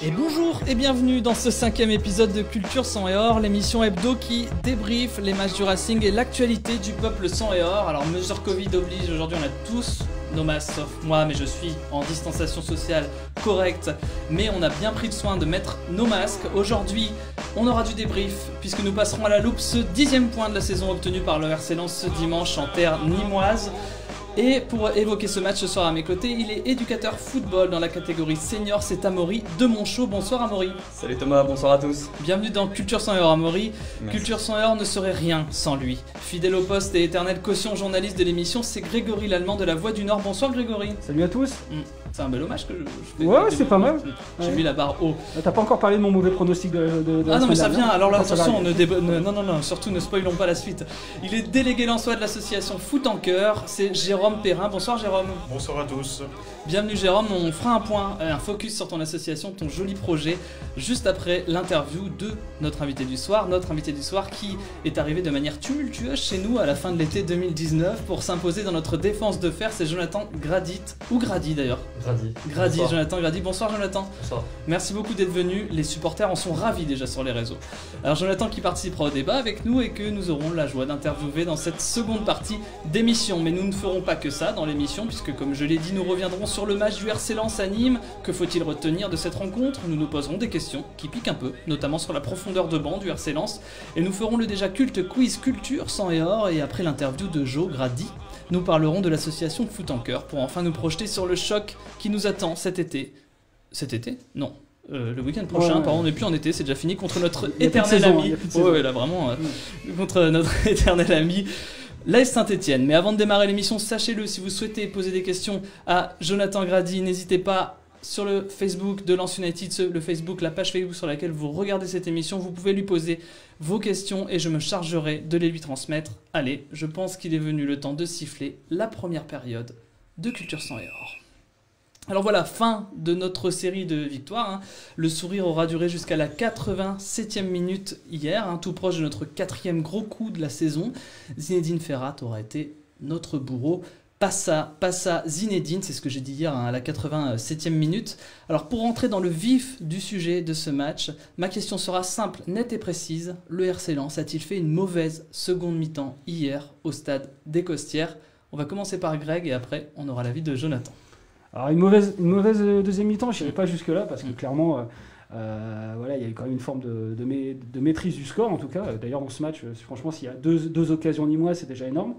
Et bonjour et bienvenue dans ce 5e épisode de Culture Sang et Or, l'émission hebdo qui débriefe les matchs du Racing et l'actualité du peuple sang et or. Alors mesure Covid oblige, aujourd'hui on a tous nos masques sauf moi, mais je suis en distanciation sociale correcte. Mais on a bien pris le soin de mettre nos masques. Aujourd'hui on aura du débrief puisque nous passerons à la loupe ce 10e point de la saison obtenu par le RC Lens ce dimanche en terre nîmoise. Et pour évoquer ce match ce soir à mes côtés, il est éducateur football dans la catégorie senior, c'est Amaury de Monchaux. Bonsoir Amaury. Salut Thomas, bonsoir à tous. Bienvenue dans Culture Sang et Or Amaury. Merci. Culture Sang et Or ne serait rien sans lui. Fidèle au poste et éternel caution journaliste de l'émission, c'est Grégory Lallemand de La Voix du Nord. Bonsoir Grégory. Salut à tous. C'est un bel hommage que je fais. Ouais, c'est pas mal. J'ai Ouais. mis la barre haut. T'as pas encore parlé de mon mauvais pronostic de la Ah non mais semaine ça dernière. vient, alors là Ah, ça va attention, arriver. non, surtout ne spoilons pas la suite. Il est délégué lensois de l'association Foot en Cœur, c'est Jérôme Perrin. Bonsoir Jérôme. Bonsoir à tous. Bienvenue Jérôme, on fera un point, un focus sur ton association, ton joli projet, juste après l'interview de notre invité du soir. Notre invité du soir qui est arrivé de manière tumultueuse chez nous à la fin de l'été 2019 pour s'imposer dans notre défense de fer, c'est Jonathan Gradit, ou Grady d'ailleurs. Grady, Bonsoir. Jonathan Grady. Bonsoir Jonathan. Bonsoir. Merci beaucoup d'être venu, les supporters en sont ravis déjà sur les réseaux. Alors Jonathan qui participera au débat avec nous et que nous aurons la joie d'interviewer dans cette seconde partie d'émission. Mais nous ne ferons pas que ça dans l'émission puisque comme je l'ai dit, nous reviendrons sur le match du RC Lens à Nîmes. Que faut-il retenir de cette rencontre? Nous nous poserons des questions qui piquent un peu, notamment sur la profondeur de banc du RC Lens. Et nous ferons le déjà culte quiz Culture Sang et Or et après l'interview de Joe Grady, nous parlerons de l'association Foot en Cœur pour enfin nous projeter sur le choc qui nous attend cet été. Cet été? Non. Le week-end prochain, Ouais. pardon, on n'est plus en été, c'est déjà fini contre notre Il y a plus de éternel saison, ami. il y a plus de saison. Ouais, là vraiment, contre notre éternel ami. L'AS Saint-Etienne. Mais avant de démarrer l'émission, sachez-le, si vous souhaitez poser des questions à Jonathan Grady, n'hésitez pas sur le Facebook de Lens United, le Facebook, la page Facebook sur laquelle vous regardez cette émission, vous pouvez lui poser vos questions et je me chargerai de les lui transmettre. Allez, je pense qu'il est venu le temps de siffler la première période de Culture Sang et Or. Alors voilà, fin de notre série de victoires. Le sourire aura duré jusqu'à la 87e minute hier, tout proche de notre 4e gros coup de la saison. Zinedine Ferrat aura été notre bourreau. Passa Zinedine, c'est ce que j'ai dit hier à la 87e minute. Alors pour rentrer dans le vif du sujet de ce match, ma question sera simple, nette et précise. Le RC Lens a-t-il fait une mauvaise seconde mi-temps hier au stade des Costières? On va commencer par Greg et après on aura l'avis de Jonathan. Alors une mauvaise deuxième mi-temps, je n'irai pas jusque là parce que clairement, voilà, il y a eu quand même une forme de maîtrise du score en tout cas. D'ailleurs dans ce match, franchement, s'il y a deux occasions nîmoises, c'est déjà énorme.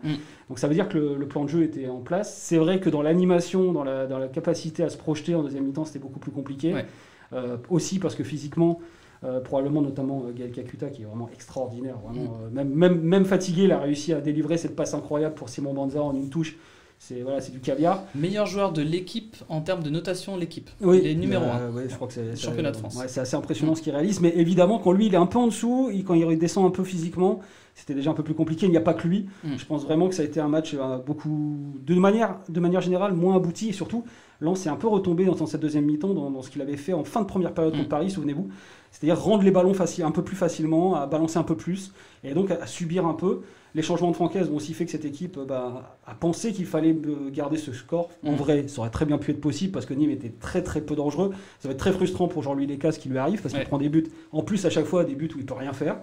Donc ça veut dire que le plan de jeu était en place. C'est vrai que dans l'animation, dans la capacité à se projeter en deuxième mi-temps, c'était beaucoup plus compliqué. Ouais. Aussi parce que physiquement, probablement notamment Gaël Kakuta qui est vraiment extraordinaire, vraiment, même fatigué, il a réussi à délivrer cette passe incroyable pour Simon Banza en une touche. C'est du caviar. Meilleur joueur de l'équipe en termes de notation, l'équipe. Oui, Il est numéro 1. Ouais, je crois que c'est Championnat de France. Ouais, c'est assez impressionnant ce qu'il réalise, mais évidemment quand lui il est un peu en dessous, quand il descend un peu physiquement, c'était déjà un peu plus compliqué. Il n'y a pas que lui. Je pense vraiment que ça a été un match de manière générale moins abouti et surtout Lens s'est un peu retombé dans cette deuxième mi-temps dans ce qu'il avait fait en fin de première période contre Paris, souvenez-vous. C'est-à-dire rendre les ballons un peu plus facilement, à balancer un peu plus et donc à subir un peu. Les changements de Francaise ont aussi fait que cette équipe a pensé qu'il fallait garder ce score. En vrai, ça aurait très bien pu être possible parce que Nîmes était très très peu dangereux. Ça va être très frustrant pour Jean-Louis Lécaz qui lui arrive parce qu'il prend des buts. En plus, à chaque fois, des buts où il peut rien faire.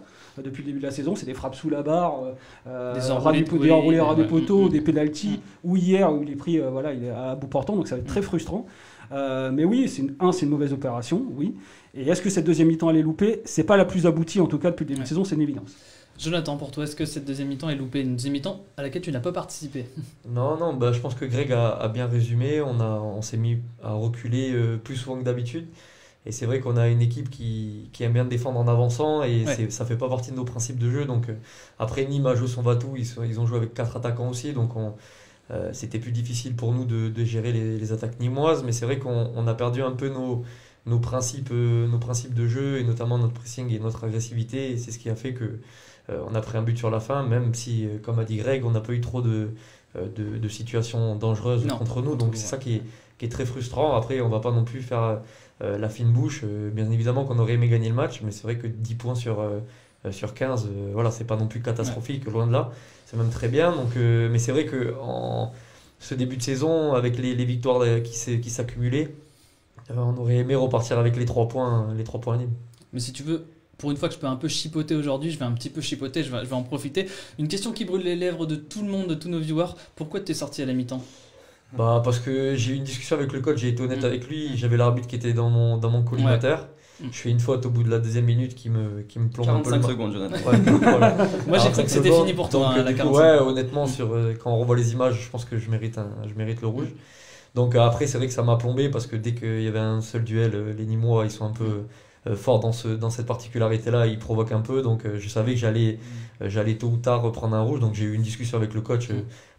Depuis le début de la saison, c'est des frappes sous la barre, des enroulés des poteaux, des pénaltys. Ou hier, où il est pris, il est à bout portant, donc ça va être très frustrant. Mais oui, c'est une mauvaise opération, oui. Et est-ce que cette deuxième mi-temps elle est loupée? C'est pas la plus aboutie en tout cas depuis le début de saison, c'est une évidence. Jonathan, pour toi, est-ce que cette deuxième mi-temps est loupée? Une deuxième mi-temps à laquelle tu n'as pas participé? Non, je pense que Greg a bien résumé. On s'est mis à reculer plus souvent que d'habitude. Et c'est vrai qu'on a une équipe qui aime bien défendre en avançant et ça fait pas partie de nos principes de jeu. Donc après Nîmes a joué son va-tout, ils ont joué avec 4 attaquants aussi. Donc c'était plus difficile pour nous de gérer les attaques nîmoises. Mais c'est vrai qu'on a perdu un peu nos principes de jeu et notamment notre pressing et notre agressivité. Et c'est ce qui a fait que on a pris un but sur la fin, même si, comme a dit Greg, on n'a pas eu trop de situations dangereuses contre nous. Donc c'est ça qui est très frustrant. Après, on ne va pas non plus faire la fine bouche. Bien évidemment qu'on aurait aimé gagner le match, mais c'est vrai que 10 points sur 15, voilà, c'est pas non plus catastrophique, loin de là. C'est même très bien. Donc, mais c'est vrai que ce début de saison, avec les victoires qui s'accumulaient, On aurait aimé repartir avec les 3 points à Nîmes. Mais si tu veux, pour une fois que je peux un peu chipoter aujourd'hui, je vais un petit peu chipoter, je vais en profiter. Une question qui brûle les lèvres de tout le monde, de tous nos viewers. Pourquoi tu es sorti à la mi-temps? Parce que j'ai eu une discussion avec le coach, j'ai été honnête avec lui. J'avais l'arbitre qui était dans mon collimateur. Je fais une faute au bout de la 2e minute qui me plombe un peu. 45 secondes, Jonathan. Voilà. Moi j'ai cru que c'était fini pour toi, la 45. Ouais, honnêtement, quand on revoit les images, je pense que je mérite le rouge. Donc après, c'est vrai que ça m'a plombé parce que dès qu'il y avait un seul duel, les Nîmois, ils sont un peu forts dans cette particularité-là, ils provoquent un peu. Donc je savais que j'allais tôt ou tard reprendre un rouge. Donc j'ai eu une discussion avec le coach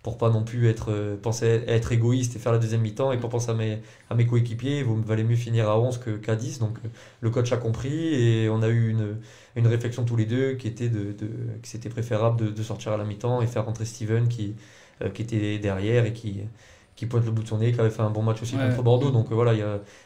pour pas non plus penser être égoïste et faire la 2e mi-temps et pour penser à mes coéquipiers. Il valait mieux finir à 11 qu'à 10. Donc le coach a compris et on a eu une réflexion tous les deux qui était que c'était préférable de sortir à la mi-temps et faire rentrer Steven qui était derrière et qui pointe le bout de son nez, qui avait fait un bon match aussi contre Bordeaux. Donc voilà,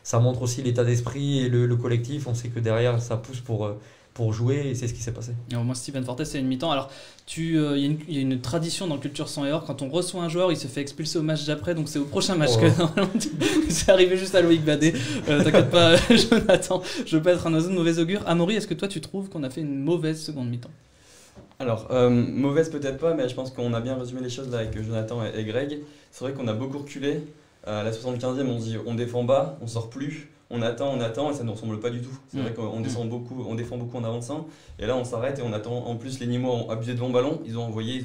ça montre aussi l'état d'esprit et le collectif. On sait que derrière ça pousse pour jouer et c'est ce qui s'est passé. Et au moins Steven Fortes c'est une mi-temps. Alors il y a une tradition dans Culture Sang et Or, quand on reçoit un joueur il se fait expulser au match d'après, donc c'est au prochain match que normalement c'est arrivé juste à Loïc Badet. T'inquiète pas Jonathan, je veux pas être un oiseau de mauvais augure. Amaury, est-ce que toi tu trouves qu'on a fait une mauvaise seconde mi-temps? Alors, mauvaise peut-être pas, mais je pense qu'on a bien résumé les choses là avec Jonathan et Greg. C'est vrai qu'on a beaucoup reculé. À la 75e, on dit on défend bas, on sort plus, on attend, et ça ne nous ressemble pas du tout. C'est vrai qu'on défend beaucoup en avançant, et là on s'arrête et on attend. En plus, les Nîmois ont abusé de long ballon, ils ont envoyé.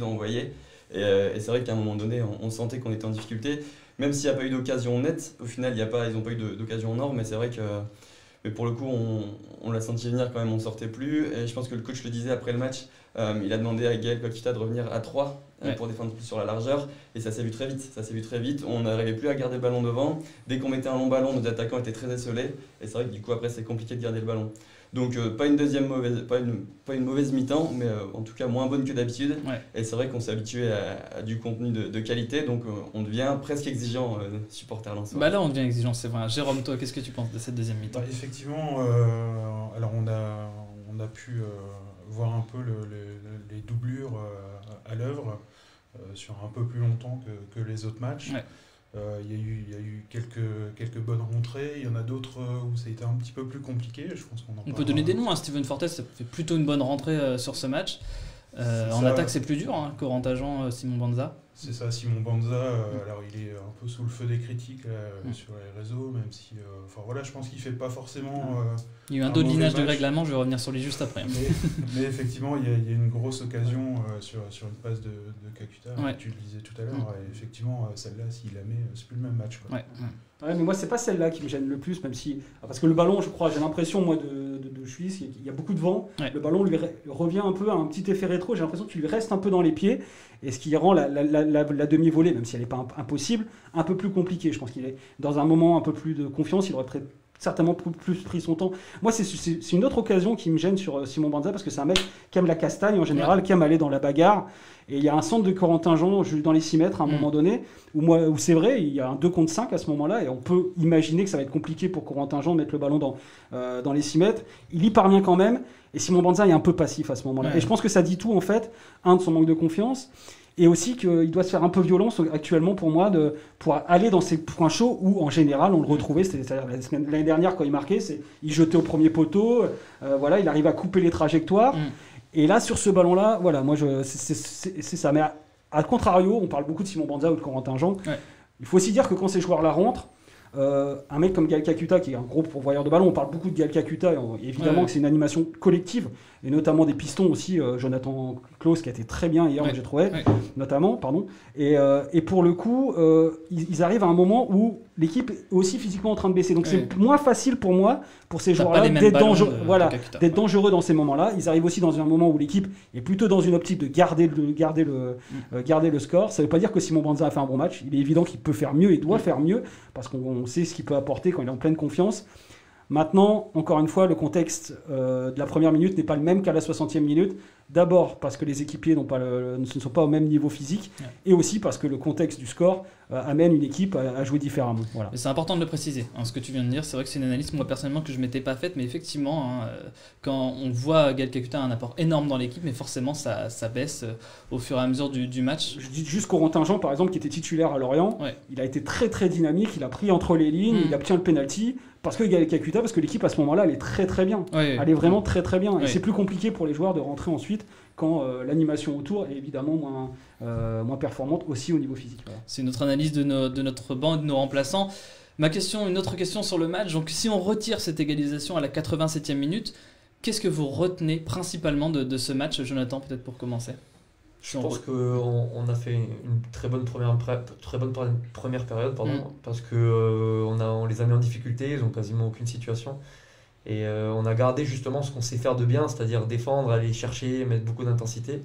Et c'est vrai qu'à un moment donné, on sentait qu'on était en difficulté. Même s'il n'y a pas eu d'occasion nette, au final, ils n'ont pas eu d'occasion en or, mais c'est vrai que. Mais pour le coup, on l'a senti venir quand même, on ne sortait plus. Et je pense que le coach le disait après le match, il a demandé à Gaël Kakuta de revenir à 3 pour défendre plus sur la largeur. Et ça s'est vu très vite. On n'arrivait plus à garder le ballon devant. Dès qu'on mettait un long ballon, nos attaquants étaient très esselés. Et c'est vrai que du coup, après, c'est compliqué de garder le ballon. Donc, pas une mauvaise mi-temps, mais en tout cas moins bonne que d'habitude. Et c'est vrai qu'on s'est habitué à du contenu de qualité. Donc, on devient presque exigeant, supporter lensois. Bah là, on devient exigeant, c'est vrai. Jérôme, toi, qu'est-ce que tu penses de cette 2e mi-temps? Effectivement, alors on a pu voir un peu les doublures à l'œuvre sur un peu plus longtemps que les autres matchs. Il y a eu quelques bonnes rentrées, il y en a d'autres où ça a été un petit peu plus compliqué. Je pense on peut donner des noms, Steven Fortes ça fait plutôt une bonne rentrée sur ce match. En attaque c'est plus dur, Corentin-Jean, Simon Banza. C'est ça, Simon Banza, alors il est un peu sous le feu des critiques sur les réseaux, même si, je pense qu'il fait pas forcément... il y a eu un dodelinage de Greg Lamont, je vais revenir sur lui juste après. Mais effectivement, il y a une grosse occasion sur une passe de Kakuta, tu le disais tout à l'heure, et effectivement, celle-là, s'il la met, c'est plus le même match. Ouais, mais moi, c'est pas celle-là qui me gêne le plus, même si... Parce que le ballon, je crois, j'ai l'impression, moi, de Suisse, il y a beaucoup de vent. Le ballon lui revient un peu à un petit effet rétro. J'ai l'impression qu'il lui reste un peu dans les pieds. Et ce qui rend la demi-volée, même si elle n'est pas impossible, un peu plus compliquée. Je pense qu'il est dans un moment un peu plus de confiance. Il aurait certainement plus pris son temps. Moi, c'est une autre occasion qui me gêne sur Simon Banza, parce que c'est un mec qui aime la castagne en général, qui aime aller dans la bagarre. Et il y a un centre de Corentin-Jean dans les 6 mètres à un moment donné, où c'est vrai, il y a un 2 contre 5 à ce moment-là, et on peut imaginer que ça va être compliqué pour Corentin-Jean de mettre le ballon dans les 6 mètres. Il y parvient quand même, et Simon Banza est un peu passif à ce moment-là. Et je pense que ça dit tout, en fait, de son manque de confiance, et aussi qu'il doit se faire un peu violence actuellement pour moi pour aller dans ces points chauds où en général on le retrouvait, c'est-à-dire l'année dernière quand il marquait, il jetait au premier poteau, il arrive à couper les trajectoires. Et là sur ce ballon-là, moi c'est ça. Mais à contrario, on parle beaucoup de Simon Banza ou de Corentin-Jean. Il faut aussi dire que quand ces joueurs-là rentrent, un mec comme Gaël Kakuta qui est un gros pourvoyeur de ballon, on parle beaucoup de Gaël Kakuta, évidemment que c'est une animation collective, et notamment des pistons aussi, Jonathan Klaus qui a été très bien hier, j'ai trouvé, notamment, pardon, et pour le coup, ils arrivent à un moment où l'équipe est aussi physiquement en train de baisser, donc c'est moins facile pour moi, pour ces joueurs-là, d'être dangereux dans ces moments-là. Ils arrivent aussi dans un moment où l'équipe est plutôt dans une optique de garder le score. Ça ne veut pas dire que Simon Banza a fait un bon match, il est évident qu'il peut faire mieux et doit faire mieux, parce qu'on sait ce qu'il peut apporter quand il est en pleine confiance. Maintenant, encore une fois, le contexte de la première minute n'est pas le même qu'à la 60e minute. D'abord parce que les équipiers ne sont pas au même niveau physique, et aussi parce que le contexte du score amène une équipe à jouer différemment. Voilà. C'est important de le préciser, ce que tu viens de dire. C'est vrai que c'est une analyse, moi personnellement, que je ne m'étais pas faite, mais effectivement, quand on voit Gaël Kakuta a un apport énorme dans l'équipe, mais forcément ça baisse au fur et à mesure du match. Je dis juste Corentin Jean, par exemple, qui était titulaire à Lorient, il a été très très dynamique, il a pris entre les lignes, il obtient le penalty. Parce que Gaël Kakuta, parce que l'équipe à ce moment-là, elle est très très bien. Elle est vraiment très très bien. Et c'est plus compliqué pour les joueurs de rentrer ensuite quand l'animation autour est évidemment moins performante aussi au niveau physique. Voilà. C'est une autre analyse de notre banc et de nos remplaçants. Une autre question sur le match. Donc si on retire cette égalisation à la 87e minute, qu'est-ce que vous retenez principalement de ce match, Jonathan, peut-être pour commencer? Je pense qu'on a fait une très bonne première période, parce que on les a mis en difficulté, ils n'ont quasiment aucune situation. Et on a gardé justement ce qu'on sait faire de bien, c'est-à-dire défendre, aller chercher, mettre beaucoup d'intensité.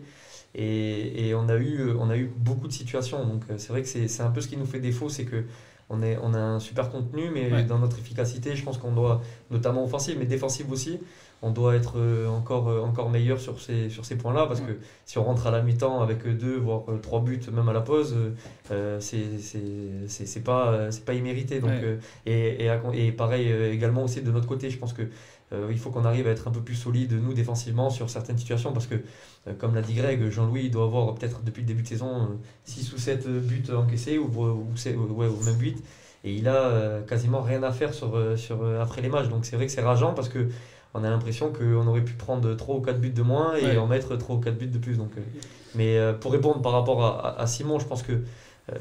Et on a eu beaucoup de situations. Donc c'est vrai que c'est un peu ce qui nous fait défaut, c'est qu'on a un super contenu, mais dans notre efficacité, je pense qu'on doit, notamment offensive, mais défensive aussi, on doit être encore meilleur sur ces points-là, parce que si on rentre à la mi-temps avec 2 voire 3 buts même à la pause, c'est pas immérité. Donc, et pareil également aussi de notre côté, je pense que il faut qu'on arrive à être un peu plus solide nous défensivement sur certaines situations, parce que comme l'a dit Greg, Jean-Louis doit avoir peut-être depuis le début de saison 6 ou 7 buts encaissés ou même 8, et il a quasiment rien à faire après les matchs. Donc c'est vrai que c'est rageant, parce que on a l'impression qu'on aurait pu prendre 3 ou 4 buts de moins et en mettre 3 ou 4 buts de plus. Donc, mais pour répondre par rapport à Simon, je pense que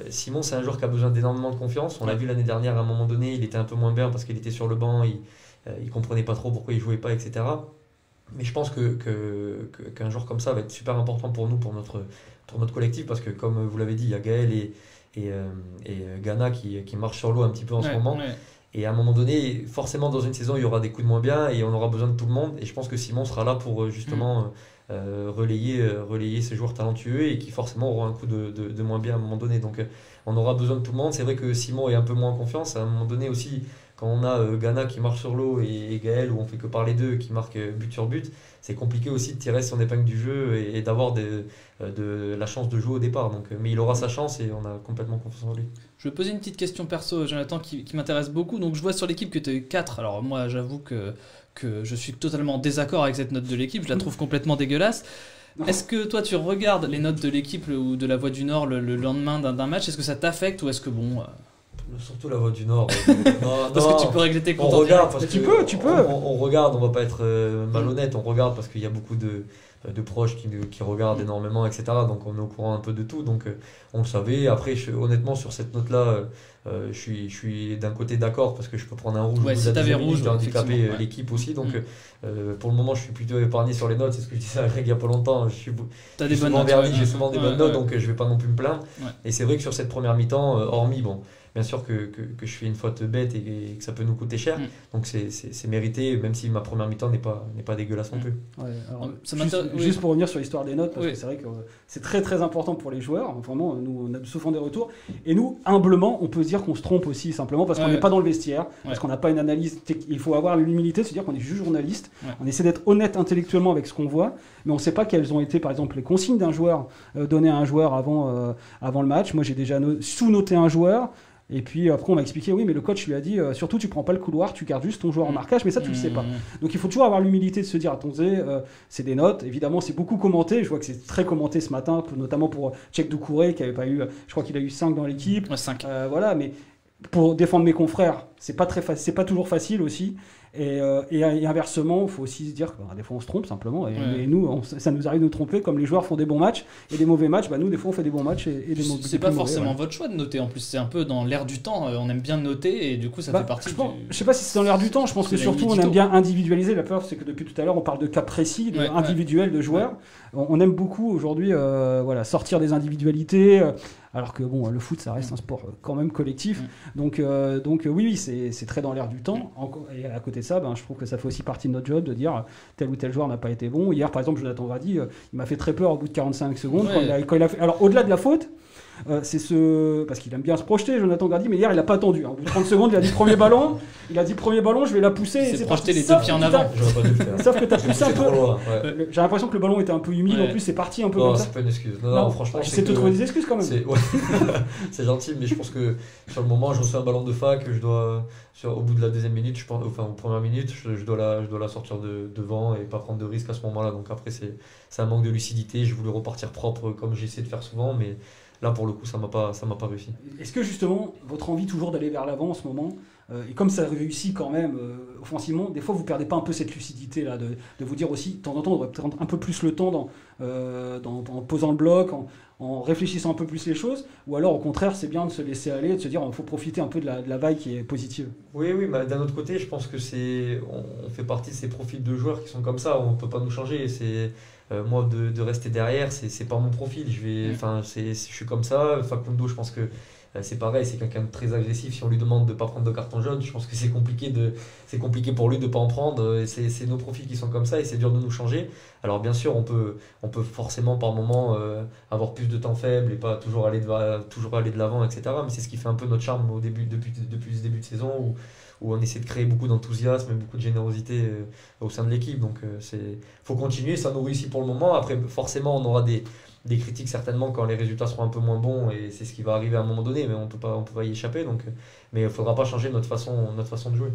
Simon, c'est un joueur qui a besoin d'énormément de confiance. On l'a vu l'année dernière, à un moment donné, il était un peu moins bien parce qu'il était sur le banc, il comprenait pas trop pourquoi il jouait pas, etc. Mais je pense qu'un joueur comme ça va être super important pour nous, pour notre collectif, parce que comme vous l'avez dit, il y a Gaël et Ghana qui marchent sur l'eau un petit peu en ce moment. Et à un moment donné, forcément dans une saison, il y aura des coups de moins bien et on aura besoin de tout le monde. Et je pense que Simon sera là pour justement relayer ces joueurs talentueux et qui forcément auront un coup de moins bien à un moment donné. Donc on aura besoin de tout le monde. C'est vrai que Simon est un peu moins en confiance. À un moment donné aussi, quand on a Ghana qui marche sur l'eau et Gaël, où on fait que parler d'eux, qui marquent but sur but, c'est compliqué aussi de tirer son épingle du jeu et d'avoir de la chance de jouer au départ. Donc, mais il aura sa chance et on a complètement confiance en lui. Je vais poser une petite question perso, Jonathan, qui m'intéresse beaucoup. Donc je vois sur l'équipe que tu as eu 4. Alors moi, j'avoue que je suis totalement en désaccord avec cette note de l'équipe. Je la trouve complètement dégueulasse. Est-ce que toi, tu regardes les notes de l'équipe ou de la Voix du Nord le lendemain d'un match? Est-ce que ça t'affecte ou est-ce que Surtout la Voix du Nord. Parce que tu peux régler tes comptes. On regarde parce tu que peux. On regarde, on va pas être malhonnête. On regarde parce qu'il y a beaucoup de proches qui regardent énormément, etc. Donc on est au courant un peu de tout. Donc on le savait. Après, honnêtement, sur cette note-là, je suis d'un côté d'accord, parce que je peux prendre un rouge. Si t'avais rouge, j'ai handicapé l'équipe aussi. Donc pour le moment, je suis plutôt épargné sur les notes. C'est ce que je disais à Greg il y a pas longtemps. J'ai souvent des bonnes notes, donc je vais pas non plus me plaindre. Et c'est vrai que sur cette première mi-temps, hormis bien sûr que je fais une faute bête et que ça peut nous coûter cher, donc c'est mérité, même si ma première mi-temps n'est pas dégueulasse non plus. Juste pour revenir sur l'histoire des notes, parce que c'est vrai que c'est très très important pour les joueurs. Vraiment, nous on a souvent des retours, et nous humblement on peut se dire qu'on se trompe aussi, simplement parce qu'on n'est pas dans le vestiaire, parce qu'on n'a pas une analyse. Il faut avoir l'humilité de se dire qu'on est juste journaliste, on essaie d'être honnête intellectuellement avec ce qu'on voit, mais on ne sait pas quelles ont été par exemple les consignes d'un joueur données à un joueur avant le match. Moi j'ai déjà sous-noté un joueur. Et puis après on m'a expliqué, oui mais le coach lui a dit surtout tu prends pas le couloir, tu gardes juste ton joueur en marquage, mais ça tu le sais pas. Donc il faut toujours avoir l'humilité de se dire, attendez, c'est des notes, évidemment c'est beaucoup commenté, je vois que c'est très commenté ce matin, notamment pour Tchèque Doucouré qui avait pas eu, je crois qu'il a eu 5 dans l'équipe. 5. Voilà, mais pour défendre mes confrères, c'est pas toujours facile aussi. Et inversement, il faut aussi se dire que des fois on se trompe simplement. Et nous, ça nous arrive de nous tromper, comme les joueurs font des bons matchs et des mauvais matchs. Nous, des fois, on fait des bons matchs et des mauvais. C'est pas forcément votre choix de noter. En plus, c'est un peu dans l'air du temps. On aime bien noter et du coup, ça fait partie. Je sais pas si c'est dans l'air du temps. Je pense que surtout, on aime bien individualiser. La peur, c'est que depuis tout à l'heure, on parle de cas précis, individuels de joueurs. On aime beaucoup aujourd'hui, sortir des individualités. Alors que le foot, ça reste un sport quand même collectif. Donc oui, c'est très dans l'air du temps. Et à côté de ça, je trouve que ça fait aussi partie de notre job de dire tel ou tel joueur n'a pas été bon. Hier, par exemple, Jonathan Grady, il m'a fait très peur au bout de 45 secondes. Quand il a fait... Alors, au-delà de la faute, c'est parce qu'il aime bien se projeter, Jonathan Grady, mais hier il n'a pas attendu. Au bout de 30 secondes, il a dit premier ballon, je vais la pousser. Il s'est projeté les deux pieds en avant. J'aurais pas dû le faire. Sauf que tu as poussé un peu. Loin, J'ai l'impression que le ballon était un peu humide, en plus c'est parti un peu non, comme ça. c'est pas une excuse. Non, franchement. J'essaie de te trouver des excuses quand même. C'est gentil, mais je pense que sur le moment, je reçois un ballon de fac, au bout de la deuxième minute, aux premières minutes, je dois la sortir devant et pas prendre de risque à ce moment-là. Donc après, c'est un manque de lucidité. J'ai voulu repartir propre comme j'essaie de faire souvent, mais là pour le coup, ça m'a pas réussi. Est-ce que justement, votre envie toujours d'aller vers l'avant en ce moment, et comme ça réussit quand même offensivement, des fois vous perdez pas un peu cette lucidité là de vous dire aussi, de temps en temps, on devrait prendre un peu plus le temps en posant le bloc, en réfléchissant un peu plus les choses, ou alors au contraire c'est bien de se laisser aller et de se dire il faut profiter un peu de la vague qui est positive. Oui, bah, d'un autre côté je pense que on fait partie de ces profils de joueurs qui sont comme ça, on peut pas nous changer. Moi de rester derrière, c'est pas mon profil, je suis comme ça. Facundo, je pense que c'est pareil, c'est quelqu'un de très agressif. Si on lui demande de ne pas prendre de carton jaune, je pense que c'est compliqué pour lui de ne pas en prendre. C'est nos profils qui sont comme ça et c'est dur de nous changer. Alors bien sûr, on peut forcément par moment avoir plus de temps faible et pas toujours aller de l'avant, etc. Mais c'est ce qui fait un peu notre charme depuis ce début de saison où on essaie de créer beaucoup d'enthousiasme et beaucoup de générosité au sein de l'équipe. Donc faut continuer, ça nous réussit pour le moment. Après, forcément, on aura des critiques certainement quand les résultats seront un peu moins bons et c'est ce qui va arriver à un moment donné, mais on peut pas y échapper. Mais il ne faudra pas changer notre façon de jouer.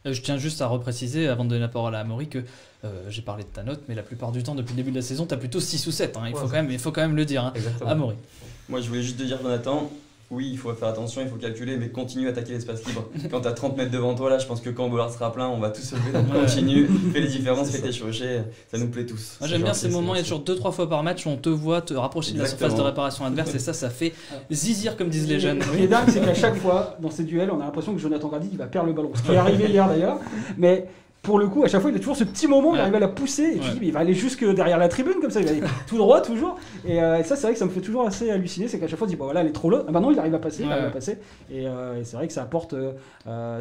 Je tiens juste à repréciser, avant de donner la parole à Amaury, que j'ai parlé de ta note, mais la plupart du temps, depuis le début de la saison, tu as plutôt 6 ou 7. Il faut quand même le dire. Amaury. Moi, je voulais juste te dire, Jonathan, oui, il faut faire attention, il faut calculer, mais continue à attaquer l'espace libre. Quand tu as 30 mètres devant toi, là, je pense que quand Bollard sera plein, on va tous se lever, donc continue, fais les différences, fais tes chevauchés, ça nous plaît tous. Moi, j'aime bien ces moments, il y a toujours 2-3 fois par match où on te voit te rapprocher de la surface de réparation adverse, et ça fait zizir, comme disent les jeunes. Ce qui est dingue, c'est qu'à chaque fois, dans ces duels, on a l'impression que Jonathan Grady il va perdre le ballon. Ce qui est arrivé hier d'ailleurs, mais pour le coup, à chaque fois, il a toujours ce petit moment où il arrive à la pousser et puis il va aller jusque derrière la tribune comme ça, il va aller tout droit toujours. Et ça, c'est vrai que ça me fait toujours assez halluciner, c'est qu'à chaque fois, on se dit, bon voilà, elle est trop loin. Ah bah non, il arrive à passer, Et c'est vrai que ça apporte.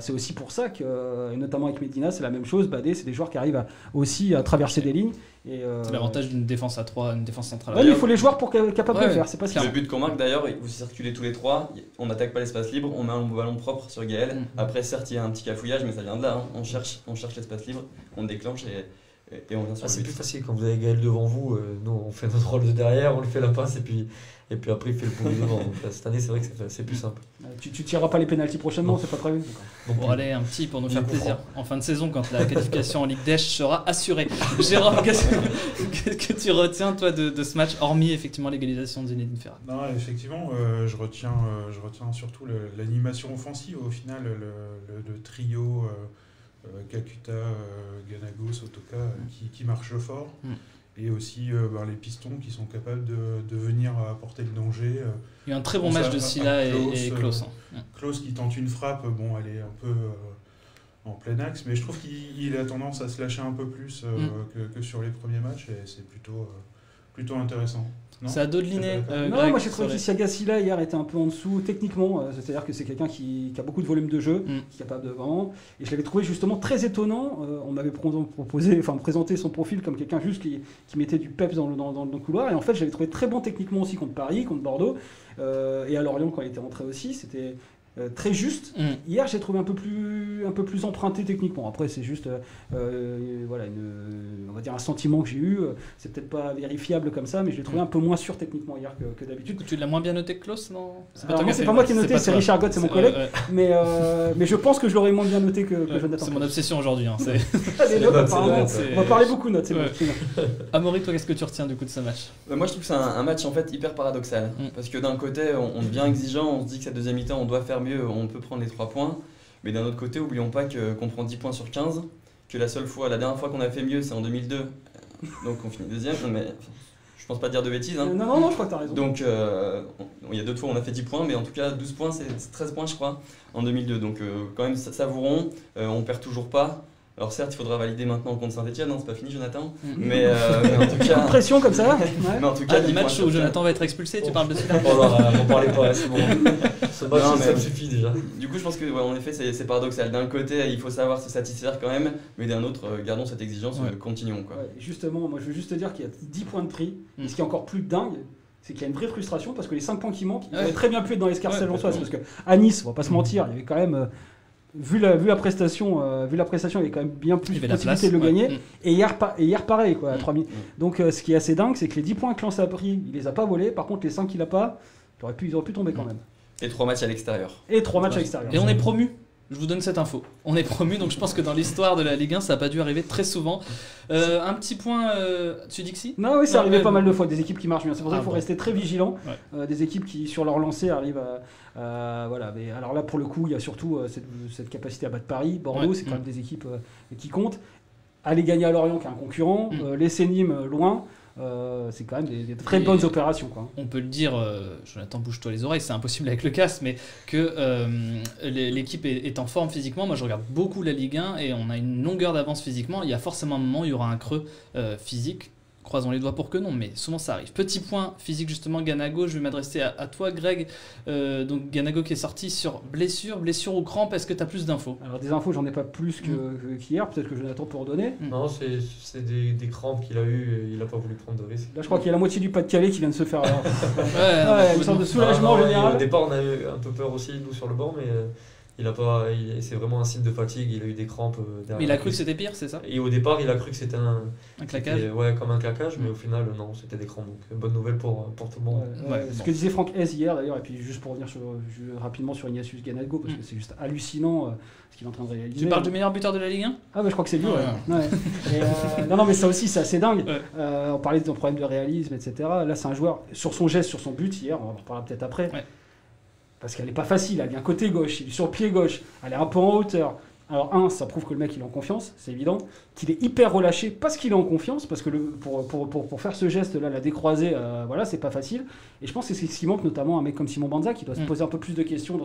C'est aussi pour ça que, et notamment avec Medina, c'est la même chose. Badé, c'est des joueurs qui arrivent aussi à traverser des lignes. C'est l'avantage d'une défense à 3, une défense centrale. Il faut les joueurs pour capables de le faire. C'est pas le but qu'on marque d'ailleurs, vous circulez tous les trois, on n'attaque pas l'espace libre, on met un ballon propre sur Gaël. Après, certes, il y a un petit cafouillage, mais ça vient de là. On cherche l'espace libre, on déclenche et on vient sur le but. C'est plus facile quand vous avez Gaël devant vous. Nous, on fait notre rôle de derrière, on lui fait la passe et puis après, il fait le pont devant. Donc, cette année, c'est vrai que c'est plus simple. Tu tireras pas les pénaltys prochainement, c'est pas prévu. Bon, allez, un petit pour nous faire plaisir. En fin de saison, quand la qualification en Ligue d'Esch sera assurée. Jérôme, qu'est-ce que tu retiens, toi, de ce match, hormis effectivement l'égalisation de Zinedine Ferrari? Non, effectivement, je retiens surtout l'animation offensive. Au final, le trio Kakuta, Ganago, Sotoka qui marche fort. Et aussi les pistons qui sont capables de venir apporter le danger. Il y a un très bon match de Silla et Klaus. Klaus qui tente une frappe, elle est un peu en plein axe, mais je trouve qu'il a tendance à se lâcher un peu plus que sur les premiers matchs, et c'est plutôt intéressant. C'est à dos de l'inné. Non, moi j'ai trouvé que Siaga Silla hier était un peu en dessous techniquement, c'est-à-dire que c'est quelqu'un qui a beaucoup de volume de jeu, qui est capable de vraiment. Et je l'avais trouvé justement très étonnant. On m'avait présenté son profil comme quelqu'un juste qui mettait du peps dans le couloir. Et en fait, je l'avais trouvé très bon techniquement aussi contre Paris, contre Bordeaux. Et à Lorient quand il était rentré aussi, c'était très juste. Hier, j'ai trouvé un peu plus emprunté techniquement. Après, c'est juste on va dire un sentiment que j'ai eu. C'est peut-être pas vérifiable comme ça, mais je l'ai trouvé un peu moins sûr techniquement hier que d'habitude. Tu l'as moins bien noté que Klaus, non? C'est pas moi qui ai noté, c'est Richard Gott, c'est mon collègue. Mais je pense que je l'aurais moins bien noté que Jonathan. C'est mon obsession aujourd'hui. Les notes, apparemment. On va parler beaucoup de notes, c'est bon. Amaury, toi, qu'est-ce que tu retiens du coup de ce match? Moi, je trouve que c'est un match en fait hyper paradoxal. Parce que d'un côté, on devient exigeant, on se dit que cette deuxième mi-temps, on doit faire mieux, on peut prendre les 3 points. Mais d'un autre côté, oublions pas qu'on prend 10 points sur 15, que la dernière fois qu'on a fait mieux, c'est en 2002. Donc on finit deuxième, mais je pense pas dire de bêtises. Non, je crois que t'as raison. Donc il y a d'autres fois où on a fait 10 points, mais en tout cas 12 points, c'est 13 points je crois, en 2002. Donc quand même savourons, on perd toujours pas. Alors certes, il faudra valider maintenant contre Saint-Etienne, c'est pas fini Jonathan, mais en tout cas... pression comme ça. Mais en tout cas, des matchs où Jonathan va être expulsé, tu parles de cela? On parlait pas, c'est bon. Ce match, ça me suffit déjà. Du coup, je pense que en effet, c'est paradoxal. D'un côté, il faut savoir se satisfaire quand même, mais d'un autre, gardons cette exigence, continuons. Quoi. Justement, moi je veux juste te dire qu'il y a 10 points de tri, et ce qui est encore plus dingue, c'est qu'il y a une vraie frustration parce que les 5 points qui manquent, ils auraient très bien pu être dans l'escarcelle lensoise. Parce qu'à Nice, on va pas se mentir, il y avait quand même, vu la prestation, il y avait quand même bien plus de possibilités de le gagner. Et hier pareil, quoi, à 3 minutes. Donc ce qui est assez dingue, c'est que les 10 points que Lens a pris, il les a pas volés. Par contre, les 5 qu'il a pas, ils auraient pu tomber quand même. Et 3 matchs à l'extérieur. Et 3 matchs à l'extérieur. Et on est promu. Je vous donne cette info. On est promu, donc je pense que dans l'histoire de la Ligue 1, ça n'a pas dû arriver très souvent. Un petit point, tu dis que si ? Non, oui, c'est arrivé pas mal de fois, des équipes qui marchent bien. C'est pour ça qu'il faut rester très vigilant. Des équipes qui, sur leur lancée, arrivent à... voilà. Mais alors là, pour le coup, il y a surtout cette capacité à battre Paris. Bordeaux, c'est quand même des équipes qui comptent. Aller gagner à Lorient, qui est un concurrent. Laisser Nîmes loin. C'est quand même des très bonnes opérations, quoi. On peut le dire, Jonathan, bouge-toi les oreilles, c'est impossible avec le casque, mais que l'équipe est en forme physiquement. Moi je regarde beaucoup la Ligue 1 et on a une longueur d'avance physiquement. Il y a forcément un moment où il y aura un creux physique. Croisons les doigts pour que non, mais souvent ça arrive. Petit point physique justement, Ganago, je vais m'adresser à toi Greg. Donc Ganago qui est sorti sur blessure ou crampe, est-ce que tu as plus d'infos ? Alors des infos, j'en ai pas plus qu'hier, peut-être que Jonathan peut en donner. Non, c'est des crampes qu'il a eu, il a pas voulu prendre de risque. Là je crois qu'il y a la moitié du Pas-de-Calais qui vient de se faire une sorte de soulagement général. Au départ on a eu un peu peur aussi nous sur le banc, mais c'est vraiment un signe de fatigue, il a eu des crampes derrière. Mais il a cru que c'était pire, c'est ça ? Et au départ, il a cru que c'était un claquage. Ouais, comme un claquage, mais au final, non, c'était des crampes. Donc, bonne nouvelle pour tout le monde. Ce que disait Franck Hez hier, d'ailleurs, et puis juste pour revenir rapidement sur Ignatius Ganago, parce que c'est juste hallucinant ce qu'il est en train de réaliser. Tu parles du meilleur buteur de la Ligue 1 ? Ah, bah, je crois que c'est lui, non, mais ça aussi, c'est assez dingue. On parlait d'un problème de réalisme, etc. Là, c'est un joueur, sur son geste, sur son but, hier, on en reparlera peut-être après. Parce qu'elle n'est pas facile, elle vient côté gauche, il est sur le pied gauche, elle est un peu en hauteur. Alors ça prouve que le mec il est en confiance, c'est évident, qu'il est hyper relâché parce qu'il est en confiance, parce que pour faire ce geste-là, la décroiser, voilà, c'est pas facile. Et je pense que c'est ce qui manque notamment à un mec comme Simon Banza qui doit se poser un peu plus de questions.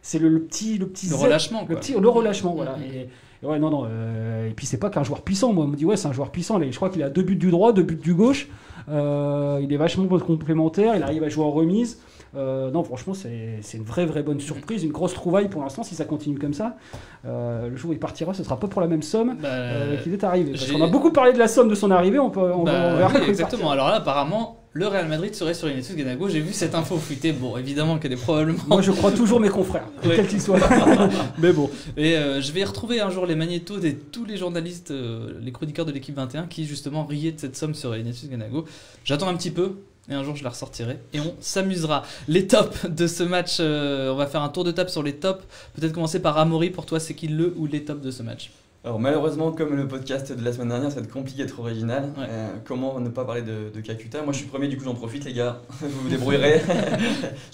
C'est le petit relâchement, le relâchement, voilà. Et puis c'est pas qu'un joueur puissant, moi on me dit c'est un joueur puissant, je crois qu'il a 2 buts du droit, 2 buts du gauche, il est vachement complémentaire, il arrive à jouer en remise. Non, franchement, c'est une vraie bonne surprise, une grosse trouvaille pour l'instant. Si ça continue comme ça, le jour où il partira, ce sera pas pour la même somme qu'il est arrivé. Parce qu'on a beaucoup parlé de la somme de son arrivée, on verra. Oui, exactement. Alors là, apparemment, le Real Madrid serait sur Ignatius Ganago. J'ai vu cette info fuiter. Bon, évidemment qu'elle est probablement. Moi, je crois toujours mes confrères, quels qu'ils soient. Mais bon. Et je vais retrouver un jour les magnétos de tous les journalistes, les chroniqueurs de l'équipe 21 qui justement riaient de cette somme sur Ignatius Ganago. J'attends un petit peu. Et un jour je la ressortirai et on s'amusera. Les tops de ce match, on va faire un tour de table sur les tops. Peut-être commencer par Amaury, pour toi c'est qui le ou les tops de ce match ? Alors malheureusement, comme le podcast de la semaine dernière, ça va être compliqué d'être original. Comment ne pas parler de Kakuta ? Moi je suis premier, du coup j'en profite les gars, vous vous débrouillerez.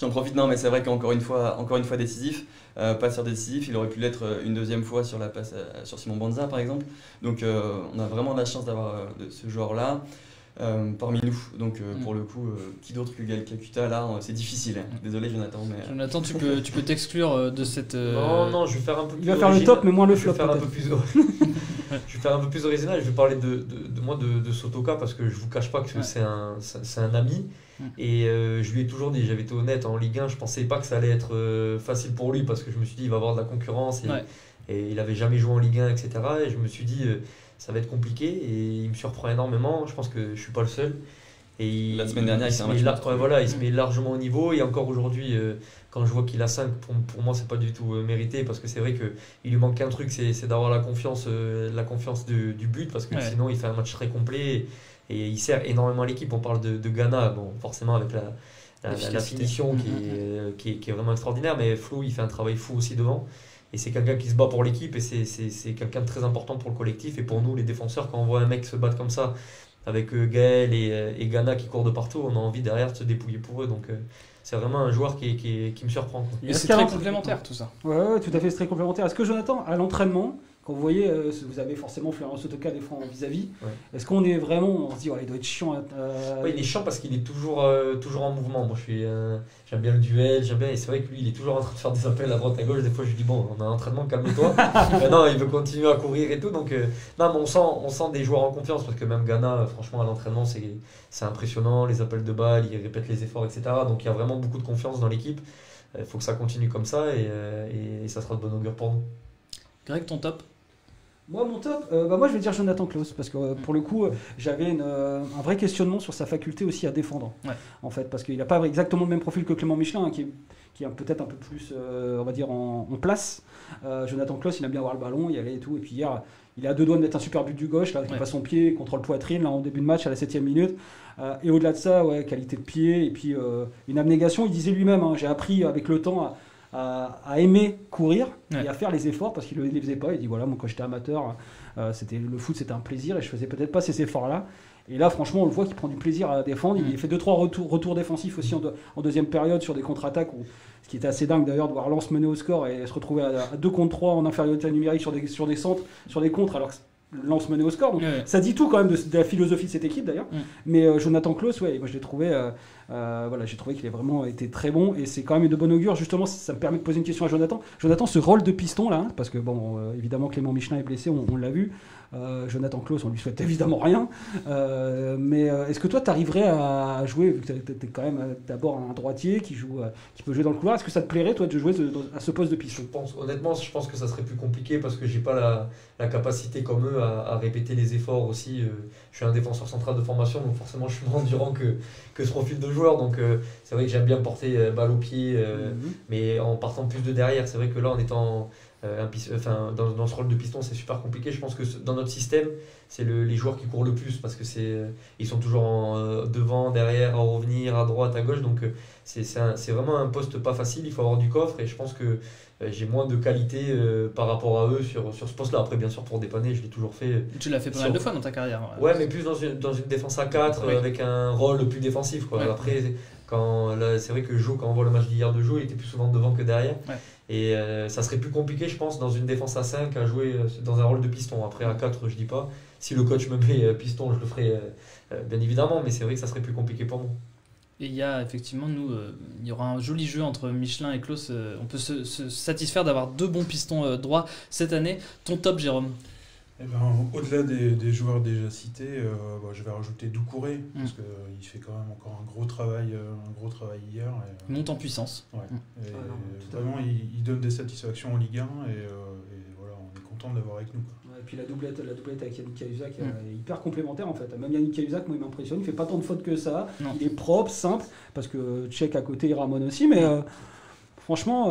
J'en profite, non mais c'est vrai qu'encore une fois décisif, passeur décisif, il aurait pu l'être une deuxième fois sur la passe sur Simon Banza par exemple. Donc on a vraiment de la chance d'avoir ce joueur-là. Parmi nous, donc pour le coup, qui d'autre que Gaël Kakuta là, c'est difficile. Désolé Jonathan, mais Jonathan, tu peux t'exclure de cette. Non, je vais faire un peu plus. Il va faire le top, mais moins le flop. Je vais faire un peu plus. Je vais faire un peu plus original. Je vais parler de Sotoka parce que je vous cache pas que c'est un ami et je lui ai toujours dit, j'avais été honnête en Ligue 1, je pensais pas que ça allait être facile pour lui parce que je me suis dit il va avoir de la concurrence et il avait jamais joué en Ligue 1, etc. Et je me suis dit ça va être compliqué et il me surprend énormément. Je pense que je suis pas le seul. Et la semaine dernière, il se met largement au niveau et encore aujourd'hui, quand je vois qu'il a 5, pour moi, c'est pas du tout mérité parce que c'est vrai qu'il lui manque un truc, c'est d'avoir la confiance du but parce que sinon il fait un match très complet et il sert énormément à l'équipe. On parle de Ghana, bon, forcément avec la finition qui est vraiment extraordinaire, mais Flo, il fait un travail fou aussi devant. Et c'est quelqu'un qui se bat pour l'équipe et c'est quelqu'un de très important pour le collectif et pour nous les défenseurs. Quand on voit un mec se battre comme ça avec Gaël et Ghana qui courent de partout, on a envie derrière de se dépouiller pour eux. Donc c'est vraiment un joueur qui me surprend, quoi. Et c'est très complémentaire tout ça. Ouais, tout à fait, c'est très complémentaire. Est-ce que Jonathan, à l'entraînement, quand vous voyez, vous avez forcément Florent Sotoka des fois en vis-à-vis, est-ce qu'on est vraiment, on se dit il doit être chiant il est chiant parce qu'il est toujours en mouvement. Moi j'aime bien le duel, et c'est vrai que lui il est toujours en train de faire des appels à droite à gauche. Des fois je lui dis bon, on a un entraînement, calme-toi. Non, il veut continuer à courir et tout, donc non, mais on sent des joueurs en confiance parce que même Ghana, franchement à l'entraînement c'est impressionnant, les appels de balles, il répète les efforts, etc. Donc il y a vraiment beaucoup de confiance dans l'équipe. Il faut que ça continue comme ça et ça sera de bon augure pour nous. Greg, ton top? Moi, mon top, moi je vais dire Jonathan Klaus, parce que pour le coup, j'avais un vrai questionnement sur sa faculté aussi à défendre. En fait, parce qu'il n'a pas exactement le même profil que Clément Michelin, hein, qui est peut-être un peu plus, on va dire, en place. Jonathan Klaus, il aime bien avoir le ballon, y aller et tout. Et puis hier, il est à deux doigts de mettre un super but du gauche, là, qui passe son pied, contrôle poitrine, là, en début de match, à la 7e minute. Et au-delà de ça, qualité de pied, et puis une abnégation. Il disait lui-même, hein, j'ai appris avec le temps à aimer courir et à faire les efforts parce qu'il ne les faisait pas. Il dit voilà, moi quand j'étais amateur, le foot c'était un plaisir et je faisais peut-être pas ces efforts-là. Et là, franchement, on le voit qu'il prend du plaisir à défendre. Il fait 2-3 retours défensifs aussi en deuxième période sur des contre-attaques, ce qui était assez dingue d'ailleurs de voir Lens mener au score et se retrouver à 2 contre 3 en infériorité numérique sur des centres, sur des contres, alors que Lens menait au score. Donc, ça dit tout quand même de la philosophie de cette équipe d'ailleurs. Mais Jonathan Klaus, moi je l'ai trouvé, j'ai trouvé qu'il a vraiment été très bon et c'est quand même de bon augure. Justement, ça me permet de poser une question à Jonathan. Jonathan, ce rôle de piston là, parce que évidemment Clément Michelin est blessé, on l'a vu. Jonathan Klaus, on lui souhaite évidemment rien. Mais est-ce que toi, tu arriverais à jouer, vu que tu es quand même d'abord un droitier qui peut jouer dans le couloir, est-ce que ça te plairait, toi, de jouer à ce poste de piston? Honnêtement, je pense que ça serait plus compliqué parce que j'ai pas la capacité comme eux à répéter les efforts aussi. Je suis un défenseur central de formation, donc forcément, je suis moins endurant que ce profil de joueur. Donc, c'est vrai que j'aime bien porter balle au pied, mais en partant plus de derrière. C'est vrai que là, en étant dans ce rôle de piston, c'est super compliqué. Je pense que dans notre système, c'est les joueurs qui courent le plus parce que ils sont toujours devant, derrière, à revenir, à droite, à gauche. Donc c'est vraiment un poste pas facile. Il faut avoir du coffre et je pense que j'ai moins de qualité par rapport à eux sur ce poste-là. Après, bien sûr, pour dépanner, je l'ai toujours fait. Tu l'as fait pas mal de fois dans ta carrière. Ouais, mais plus dans une défense à 4 avec un rôle plus défensif, quoi. Après, c'est vrai que Jo, quand on voit le match d'hier de Jo, il était plus souvent devant que derrière. Et ça serait plus compliqué, je pense, dans une défense à 5 à jouer dans un rôle de piston. Après, à 4, je dis pas. Si le coach me met piston, je le ferai bien évidemment, mais c'est vrai que ça serait plus compliqué pour moi. Et il y a effectivement, il y aura un joli jeu entre Michelin et Klaus. On peut se satisfaire d'avoir 2 bons pistons droits cette année. Ton top, Jérôme? Au-delà des joueurs déjà cités, je vais rajouter Doucouré parce qu'il fait quand même encore un gros travail hier. Il monte en puissance. Vraiment, il donne des satisfactions en Ligue 1 et voilà, on est content de l'avoir avec nous. Et puis la doublette avec Yannick Cahuzac est hyper complémentaire en fait. Même Yannick Cahuzac, moi il m'impressionne, il fait pas tant de fautes que ça. Il est propre, simple, parce que Tchèque à côté, il Ramon aussi, mais franchement,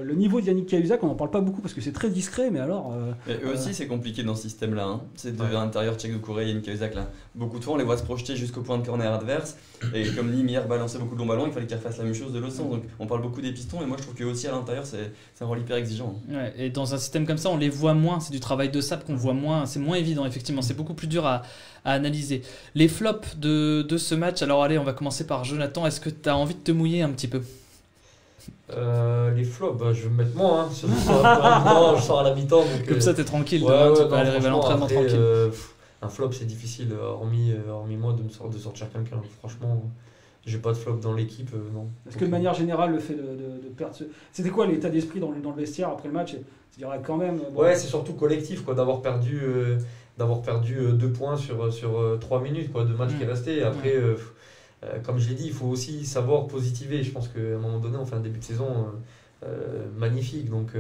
le niveau de Yannick Cahuzac, on n'en parle pas beaucoup parce que c'est très discret, mais alors... eux aussi, c'est compliqué dans ce système-là. Hein. C'est de l'intérieur, Tchèque Doucouré, Yannick Cahuzac. Là. Beaucoup de fois, on les voit se projeter jusqu'au point de corner adverse. Et comme Nîmes hier balançait beaucoup de longs ballons, il fallait qu'ils refassent la même chose de l'autre sens. Donc on parle beaucoup des pistons, et moi je trouve qu'eux aussi à l'intérieur, c'est un rôle hyper exigeant. Ouais, et dans un système comme ça, on les voit moins. C'est du travail de sap qu'on voit moins. C'est moins évident, effectivement. C'est beaucoup plus dur à analyser. Les flops de ce match, alors allez, on va commencer par Jonathan. Est-ce que tu as envie de te mouiller un petit peu? Les flops, je vais me mettre moi. Je sors à la mi-temps. Comme ça, t'es tranquille. Tu peux aller arriver à l'entraînement tranquille. Un flop, c'est difficile, hormis moi, de sortir quelqu'un. Franchement, j'ai pas de flop dans l'équipe. Non. Est-ce que de manière générale, le fait de perdre. C'était quoi l'état d'esprit dans le vestiaire après le match? Je dirais quand même. Ouais, c'est surtout collectif, quoi, d'avoir perdu 2 points sur 3 minutes, quoi, de match qui restait. Et après. Comme je l'ai dit, il faut aussi savoir positiver. Je pense qu'à un moment donné, on fait un début de saison magnifique. Donc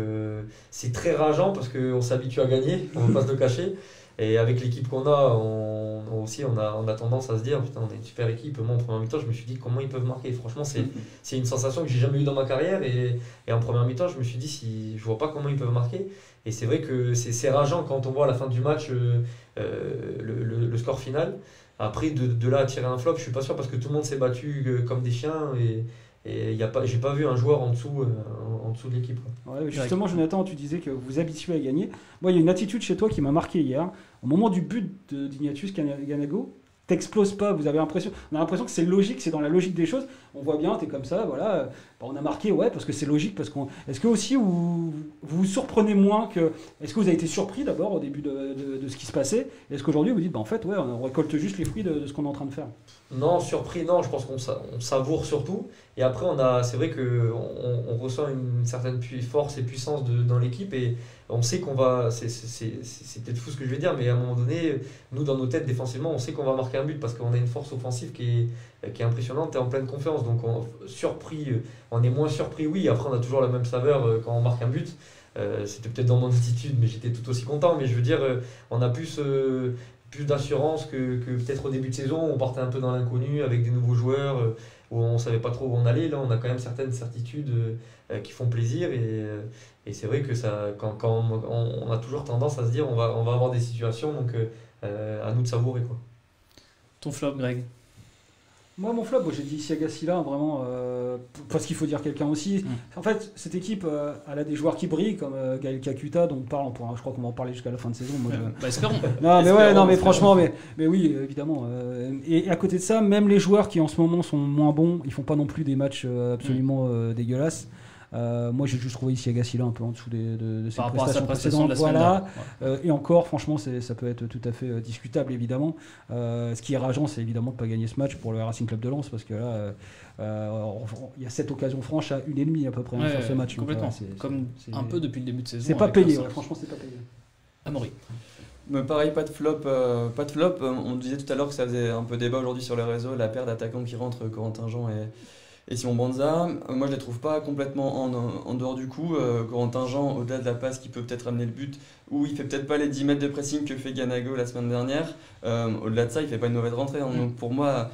c'est très rageant parce qu'on s'habitue à gagner, on ne va pas se le cacher. Et avec l'équipe qu'on a, on a tendance à se dire putain, on est une super équipe. Moi, en première mi-temps, je me suis dit comment ils peuvent marquer. Franchement, c'est une sensation que j'ai jamais eue dans ma carrière. Et en première mi-temps, je me suis dit je vois pas comment ils peuvent marquer. Et c'est vrai que c'est rageant quand on voit à la fin du match le score final. Après, de là à tirer un flop, je suis pas sûr parce que tout le monde s'est battu comme des chiens et j'ai pas vu un joueur en dessous de l'équipe. Ouais, justement, Jonathan, tu disais que vous vous habituez à gagner. Moi, il y a une attitude chez toi qui m'a marqué hier. Au moment du but d'Ignatius Ganago, t'exploses pas, on a l'impression que c'est logique, c'est dans la logique des choses. On voit bien, t'es comme ça, voilà. On a marqué, parce que c'est logique, est-ce que aussi vous vous surprenez moins que... Est-ce que vous avez été surpris d'abord au début de ce qui se passait? Est-ce qu'aujourd'hui vous dites, en fait, on récolte juste les fruits de ce qu'on est en train de faire? Non, surpris, non, je pense qu'on savoure surtout. Et après, c'est vrai qu'on ressent une certaine force et puissance dans l'équipe et on sait qu'on va... C'est peut-être fou ce que je vais dire, mais à un moment donné, nous, dans nos têtes, défensivement, on sait qu'on va marquer un but parce qu'on a une force offensive qui est impressionnante et en pleine confiance. Donc, on est moins surpris, oui. Après, on a toujours la même saveur quand on marque un but. c'était peut-être dans mon attitude, mais j'étais tout aussi content. Mais je veux dire, on a plus d'assurance que peut-être au début de saison, on partait un peu dans l'inconnu avec des nouveaux joueurs, où on ne savait pas trop où on allait. Là, on a quand même certaines certitudes qui font plaisir. Et c'est vrai que quand on a toujours tendance à se dire on va avoir des situations, donc à nous de savourer, quoi. Ton flop, Greg? Moi, mon flop, j'ai dit Siagasila, vraiment, parce qu'il faut dire quelqu'un aussi. En fait, cette équipe, elle a des joueurs qui brillent, comme Gaël Kakuta, dont je crois qu'on va en parler jusqu'à la fin de saison. Moi, espérons. Non, mais franchement, mais oui, évidemment. Et à côté de ça, même les joueurs qui en ce moment sont moins bons, ils font pas non plus des matchs absolument dégueulasses. Moi, j'ai juste trouvé Siagasila un peu en dessous de ses prestations précédentes. Voilà. Et encore, franchement, ça peut être tout à fait discutable, évidemment. Ce qui est rageant, c'est évidemment de ne pas gagner ce match pour le Racing Club de Lens, parce que là, il y a 7 occasions franches à 1,5 à peu près sur ce match. Complètement. Comme un peu depuis le début de saison. C'est pas payé, franchement, c'est pas payé. Amaury. Mais pareil, pas de flop. On disait tout à l'heure que ça faisait un peu débat aujourd'hui sur les réseaux, la paire d'attaquants qui rentrent, Corentin Jean et Simon Banza. Moi, je les trouve pas complètement en dehors du coup. Corentin Jean, au-delà de la passe qui peut peut-être amener le but, où il fait peut-être pas les 10 mètres de pressing que fait Ganago la semaine dernière, au-delà de ça, il fait pas une mauvaise rentrée. Donc pour moi,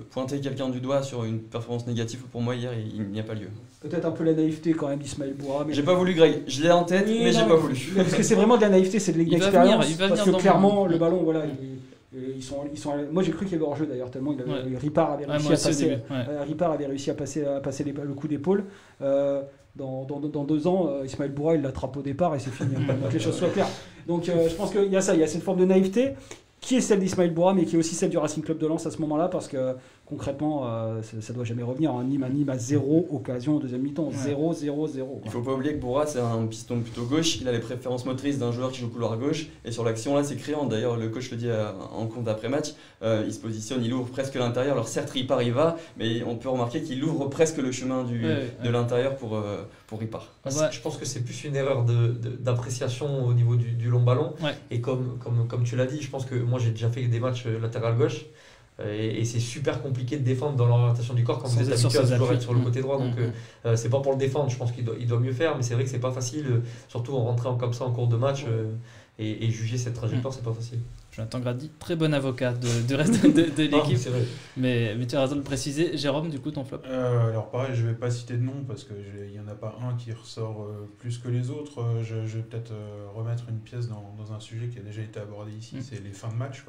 pointer quelqu'un du doigt sur une performance négative, pour moi hier, il n'y a pas lieu. Peut-être un peu la naïveté quand même d'Ismaël Bourra. J'ai pas voulu, Greg. Je l'ai en tête, mais j'ai pas voulu. Parce que c'est vraiment de la naïveté, c'est de l'expérience. Parce que clairement, le ballon, voilà. Moi j'ai cru qu'il y avait hors-jeu d'ailleurs, tellement Ripard avait réussi à passer le coup d'épaule. Dans 2 ans, Ismaël Bourra il l'attrape au départ et c'est fini, que les choses soient claires. Donc je pense qu'il y a cette forme de naïveté qui est celle d'Ismaël Bourra, mais qui est aussi celle du Racing Club de Lens à ce moment-là, parce que concrètement, ça doit jamais revenir. Nîmes a 0 occasion en deuxième mi-temps, 0. Il faut pas oublier que Bourra, c'est un piston plutôt gauche, il a les préférences motrices d'un joueur qui joue couloir gauche, et sur l'action là, c'est criant. D'ailleurs, le coach le dit en compte après-match, il se positionne, il ouvre presque l'intérieur. Alors certes, Ripard y va, mais on peut remarquer qu'il ouvre presque le chemin de l'intérieur pour Ripard. Je pense que c'est plus une erreur d'appréciation au niveau du long ballon. Et comme tu l'as dit, je pense que moi j'ai déjà fait des matchs latéral gauche. Et c'est super compliqué de défendre dans l'orientation du corps quand vous êtes habitué à toujours être sur le côté droit. Donc c'est pas pour le défendre, je pense qu'il doit mieux faire, mais c'est vrai que c'est pas facile, surtout en rentrant comme ça en cours de match, et juger cette trajectoire, c'est pas facile. Jonathan Grady, très bon avocat du reste de l'équipe. C'est vrai. Mais tu as raison de le préciser. Jérôme, du coup, ton flop? Alors pareil, je vais pas citer de nom parce qu'il n'y en a pas un qui ressort plus que les autres. Je vais peut-être remettre une pièce dans un sujet qui a déjà été abordé ici, c'est les fins de match.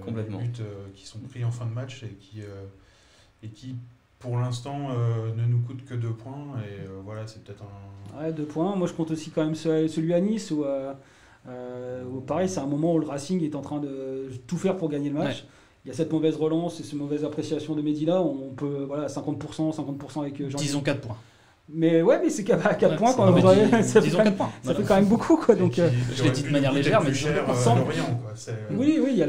Complètement. Les buts qui sont pris en fin de match et qui pour l'instant ne nous coûtent que 2 points. Et voilà, c'est peut-être un... Ouais, 2 points. Moi, je compte aussi quand même celui à Nice où pareil, c'est un moment où le Racing est en train de tout faire pour gagner le match. Il y a cette mauvaise relance et cette mauvaise appréciation de Medina. On peut, 50% avec Jean. Disons 4 points. Mais c'est qu'à 4 points quand même. Ça fait quand même beaucoup, quoi. Donc, je l'ai dit de manière légère, mais oui, il y a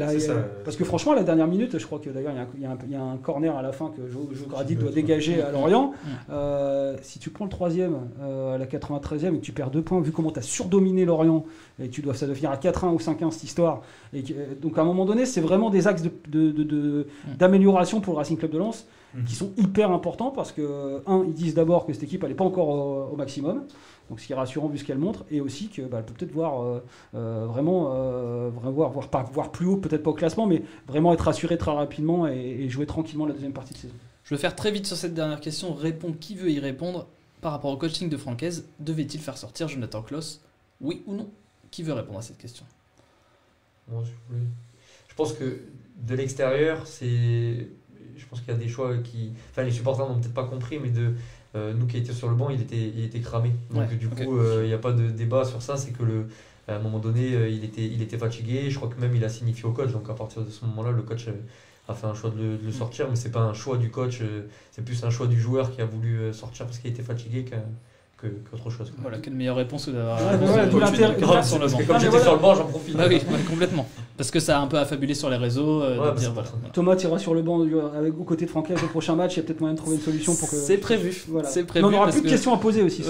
parce que franchement, à la dernière minute, je crois que d'ailleurs il y a un corner à la fin que Grady doit dégager à Lorient. Si tu prends le 3e à la 93e et que tu perds 2 points, vu comment tu as surdominé Lorient et que ça doit finir à 4-1 ou 5-1 cette histoire. Donc à un moment donné, c'est vraiment des axes d'amélioration pour le Racing Club de Lens qui sont hyper importants parce que, ils disent d'abord que cette équipe n'est pas encore au maximum, donc ce qui est rassurant vu ce qu'elle montre, et aussi qu'elle peut peut-être voir voir plus haut, peut-être pas au classement, mais vraiment être rassurée très rapidement et jouer tranquillement la deuxième partie de saison. Je vais faire très vite sur cette dernière question, répondre qui veut y répondre. Par rapport au coaching de Francaise, devait-il faire sortir Jonathan Klaus? Oui ou non? Qui veut répondre à cette question? Moi, je pense que de l'extérieur, je pense qu'il y a des choix les supporters n'ont peut-être pas compris, mais nous qui étions sur le banc, il était cramé. Donc il n'y a pas de débat sur ça. C'est que à un moment donné, il était fatigué. Je crois que même il a signifié au coach. Donc à partir de ce moment-là, le coach a fait un choix de le sortir, mais c'est pas un choix du coach. C'est plus un choix du joueur qui a voulu sortir parce qu'il était fatigué qu'autre chose. Voilà, quelle meilleure réponse que d'avoir sur le banc. Comme j'étais sur le banc, j'en profite. Oui, complètement. Parce que ça a un peu affabulé sur les réseaux. Thomas ira sur le banc aux côtés de Francaise au prochain match. Il y a peut-être moyen de trouver une solution pour que. C'est prévu. Voilà. C'est prévu. Mais on n'aura plus de questions à poser aussi.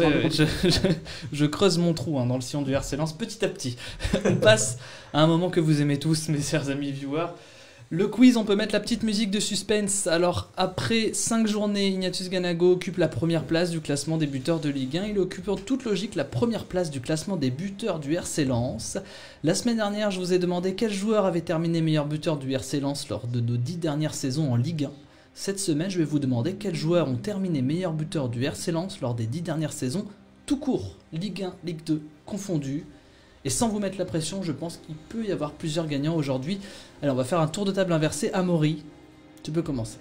Je creuse mon trou dans le sillon du RC Lens petit à petit. On passe à un moment que vous aimez tous, mes chers amis viewers. Le quiz, on peut mettre la petite musique de suspense. Alors, après 5 journées, Ignatius Ganago occupe la première place du classement des buteurs de Ligue 1. Il occupe en toute logique la première place du classement des buteurs du RC Lens. La semaine dernière, je vous ai demandé quel joueur avait terminé meilleur buteur du RC Lens lors de nos 10 dernières saisons en Ligue 1. Cette semaine, je vais vous demander quels joueurs ont terminé meilleur buteur du RC Lens lors des 10 dernières saisons, tout court, Ligue 1, Ligue 2, confondus. Et sans vous mettre la pression, je pense qu'il peut y avoir plusieurs gagnants aujourd'hui. Alors on va faire un tour de table inversé. Amaury, tu peux commencer.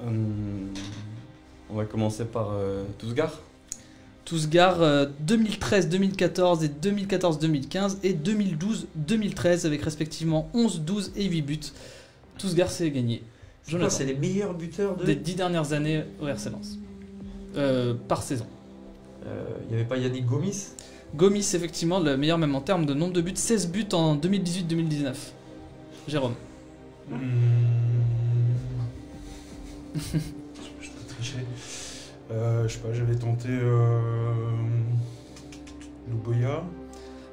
On va commencer par Tousgar. Tousgar 2013-2014 et 2014-2015 et 2012-2013 avec respectivement 11, 12 et 8 buts. Tousgar c'est gagné. C'est les meilleurs buteurs des 10 dernières années au RC Lens. Par saison. Il n'y avait pas Yannick Gomis? Gomis, effectivement, le meilleur même en termes de nombre de buts, 16 buts en 2018-2019. Jérôme. Je peux tricher. Je sais pas, j'avais tenté Louboya.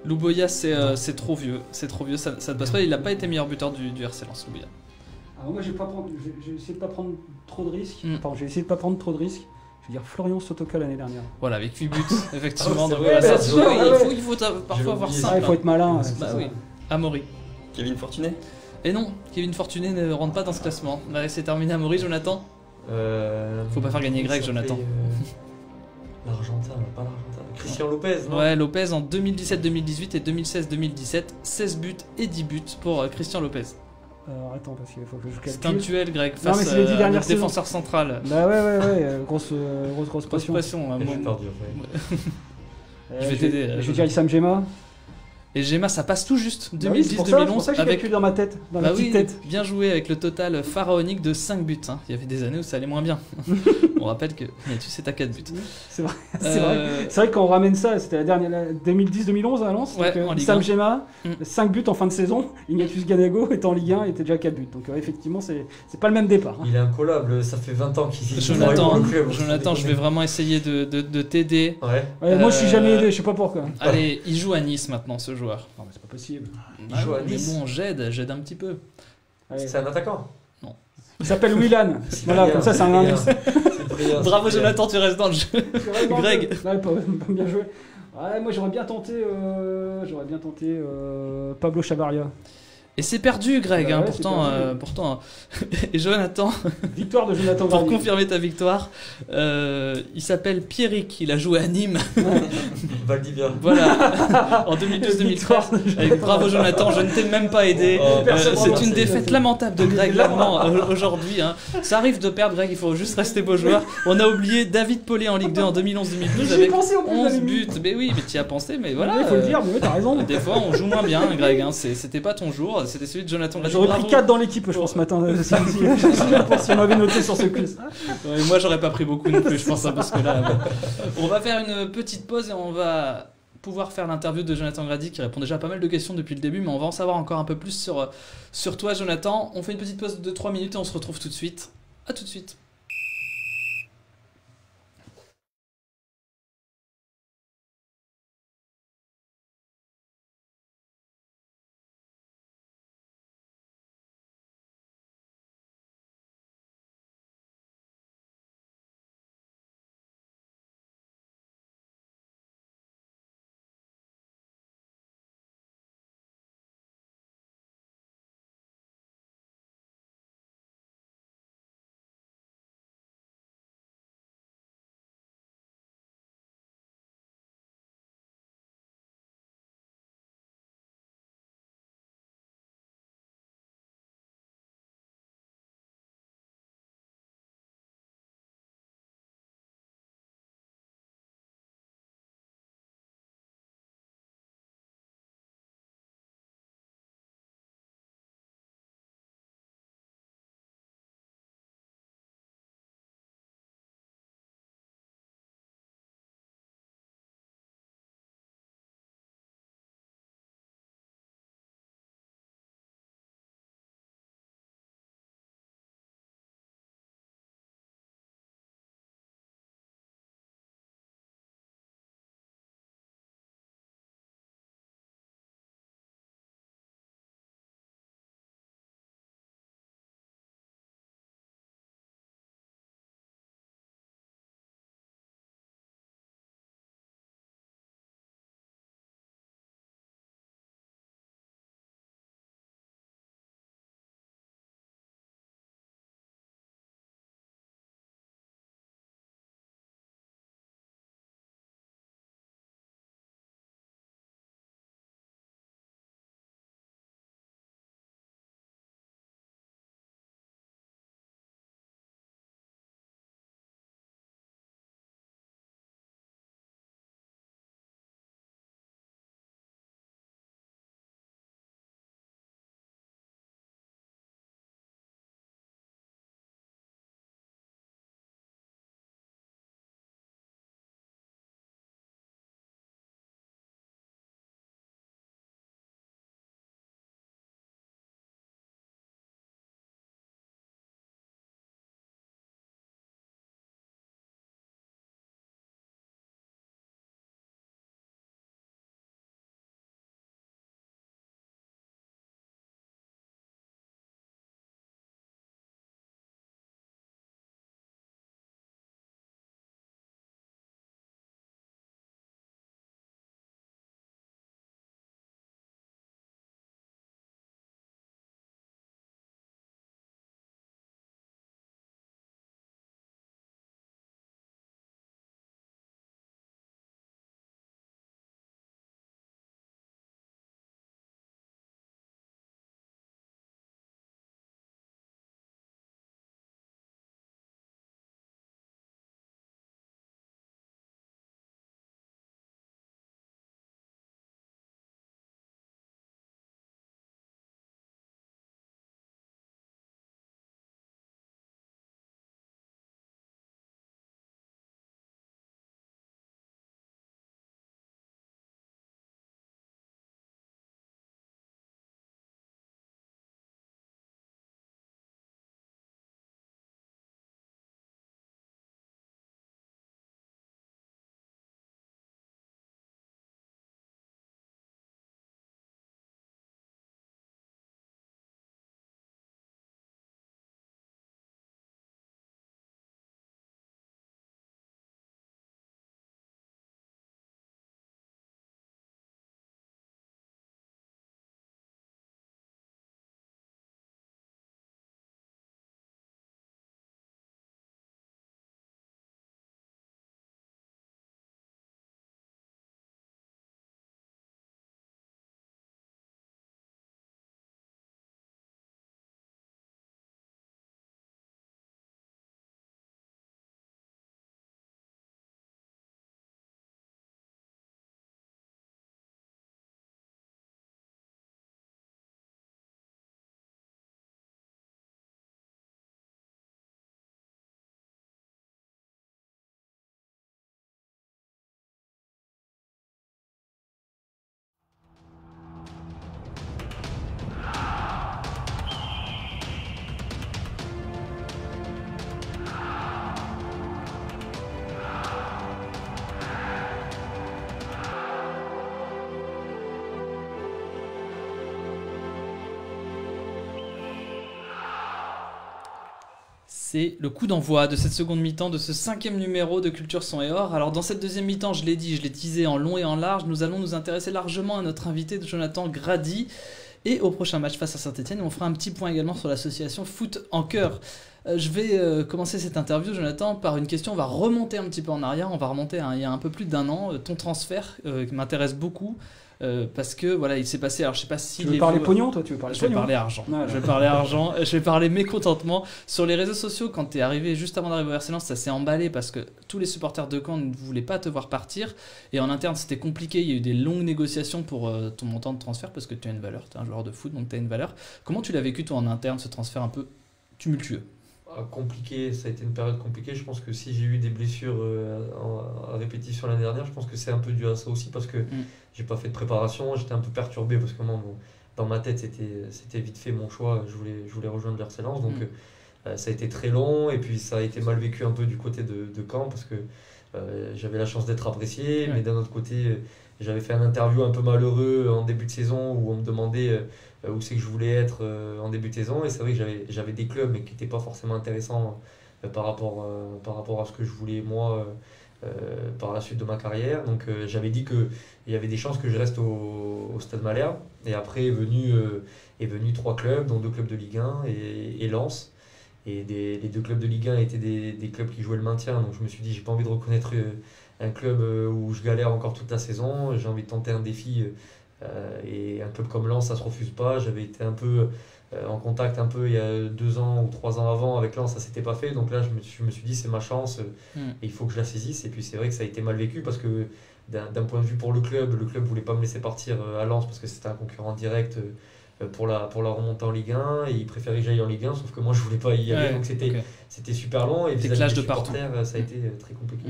Louboya, c'est trop vieux. C'est trop vieux, ça ne passe pas. Il n'a pas été meilleur buteur du RC Lens, Louboya. Alors moi, je vais essayer de pas prendre trop de risques. Enfin, je vais essayer de pas prendre trop de risques. Je veux dire Florian Sotoka l'année dernière. Voilà, avec 8 buts, effectivement. Il faut parfois avoir ça. Il faut être malin. Bah oui. Amaury. Kevin Fortuné. Et non, Kevin Fortuné ne rentre pas dans ce classement. Allez, c'est terminé. Amaury, Jonathan. Faut pas faire gagner Greg, Jonathan. L'Argentin, pas l'Argentin. Christian Lopez, non? Ouais, Lopez en 2017-2018 et 2016-2017. 16 buts et 10 buts pour Christian Lopez. Alors attends, parce qu'il faut que je calcule. C'est un duel, Greg, face non, mais le défenseur central. Bah ouais, grosse pression. Ouais. Je vais t'aider. Je vais dire Issam Gema. Et Gema, ça passe tout juste. 2010-2011. C'est pour ça que je calcule dans ma tête, dans la petite tête. Bien joué avec le total pharaonique de 5 buts. Hein. Il y avait des années où ça allait moins bien. On rappelle que tu sais, t'as 4 buts. C'est vrai. C'est vrai que quand on ramène ça, c'était la dernière 2010-2011 à Lens. Ouais, donc, Issam Gema, 5 buts en fin de saison. Ignatius Ganago était en Ligue 1 et était déjà à 4 buts. Donc effectivement, c'est pas le même départ. Il est incollable, ça fait 20 ans qu'il Jonathan, je vais vraiment essayer de t'aider. Ouais, moi, je suis jamais aidé, je sais pas pourquoi. Allez, il joue à Nice maintenant, ce joueur. Non, mais c'est pas possible. Il joue à Nice. Mais bon, j'aide un petit peu. C'est un attaquant? Non. Il s'appelle Willan. Voilà, comme ça, c'est un indice. Bravo, Jonathan, tu restes dans le jeu. Greg. Ouais, pas bien joué. Ouais, moi, j'aurais bien tenté Pablo Chavarria. Et c'est perdu, Greg, hein, pourtant. Et Jonathan, victoire de Jonathan pour confirmer ta victoire, il s'appelle Pierrick, il a joué à Nîmes. Valdivia. Voilà, en 2012-2013. Bravo Jonathan, je ne t'ai même pas aidé. C'est une défaite lamentable de Greg, vraiment, aujourd'hui. Hein. Ça arrive de perdre, Greg, il faut juste rester beau joueur. On a oublié David Paulet en Ligue 2 en 2011-2012 avec 11 buts. Mais oui, mais tu y as pensé, mais voilà. Il faut le dire, mais t'as raison. Des fois, on joue moins bien, Greg, hein. C'était pas ton jour. C'était celui de Jonathan. J'aurais pris 4 dans l'équipe, je pense, ce matin. Si on m'avait noté sur ce quiz. Ouais, moi, j'aurais pas pris beaucoup non plus, je pense, parce que là. On va faire une petite pause et on va pouvoir faire l'interview de Jonathan Grady qui répond déjà à pas mal de questions depuis le début, mais on va en savoir encore un peu plus sur toi, Jonathan. On fait une petite pause de 3 minutes et on se retrouve tout de suite. À tout de suite. C'est le coup d'envoi de cette seconde mi-temps, de ce 5e numéro de Culture Son et Or. Alors dans cette deuxième mi-temps, je l'ai dit, je l'ai teasé en long et en large, nous allons nous intéresser largement à notre invité Jonathan Grady et au prochain match face à Saint-Etienne. On fera un petit point également sur l'association Foot en Cœur. Je vais commencer cette interview, Jonathan, par une question. On va remonter un petit peu en arrière, on va remonter il y a un peu plus d'1 an. Ton transfert qui m'intéresse beaucoup. Parce que voilà, il s'est passé. Alors je sais pas si. Tu veux parler pognon, toi? Tu veux parler Je pognon? vais parler argent. Voilà. Je vais parler argent. Je vais parler mécontentement sur les réseaux sociaux. Quand tu es arrivé juste avant d'arriver au RC Lens, ça s'est emballé parce que tous les supporters de Caen ne voulaient pas te voir partir. Et en interne, c'était compliqué. Il y a eu des longues négociations pour ton montant de transfert parce que tu as une valeur. Tu es un joueur de foot, donc tu as une valeur. Comment tu l'as vécu toi en interne, ce transfert un peu tumultueux? Compliqué, ça a été une période compliquée. Je pense que si j'ai eu des blessures à répétition l'année dernière, je pense que c'est un peu dû à ça aussi parce que j'ai pas fait de préparation, j'étais un peu perturbé parce que moi, dans ma tête c'était vite fait mon choix, je voulais rejoindre le RC Lens, donc ça a été très long et puis ça a été mal vécu un peu du côté de Caen parce que j'avais la chance d'être apprécié, mais d'un autre côté j'avais fait un interview un peu malheureux en début de saison où on me demandait où c'est que je voulais être en début de saison, et c'est vrai que j'avais des clubs mais qui n'étaient pas forcément intéressants par rapport à ce que je voulais moi par la suite de ma carrière. Donc j'avais dit qu'il y avait des chances que je reste au Stade Malherbe, et après est venu 3 clubs, dont 2 clubs de Ligue 1 et Lens. Et les 2 clubs de Ligue 1 étaient des clubs qui jouaient le maintien, donc je me suis dit j'ai pas envie de reconnaître un club où je galère encore toute la saison, j'ai envie de tenter un défi, et un club comme Lens ça se refuse pas. J'avais été un peu en contact un peu il y a 2 ans ou 3 ans avant avec Lens, ça s'était pas fait, donc là je me suis dit c'est ma chance, et il faut que je la saisisse. Et puis c'est vrai que ça a été mal vécu parce que d'un point de vue pour le club voulait pas me laisser partir à Lens parce que c'était un concurrent direct pour la remontée en Ligue 1, et il préférait que j'aille en Ligue 1, sauf que moi je voulais pas y aller, donc c'était super long, et des vis-à-vis clashs des de partout. supporters ça a été très compliqué.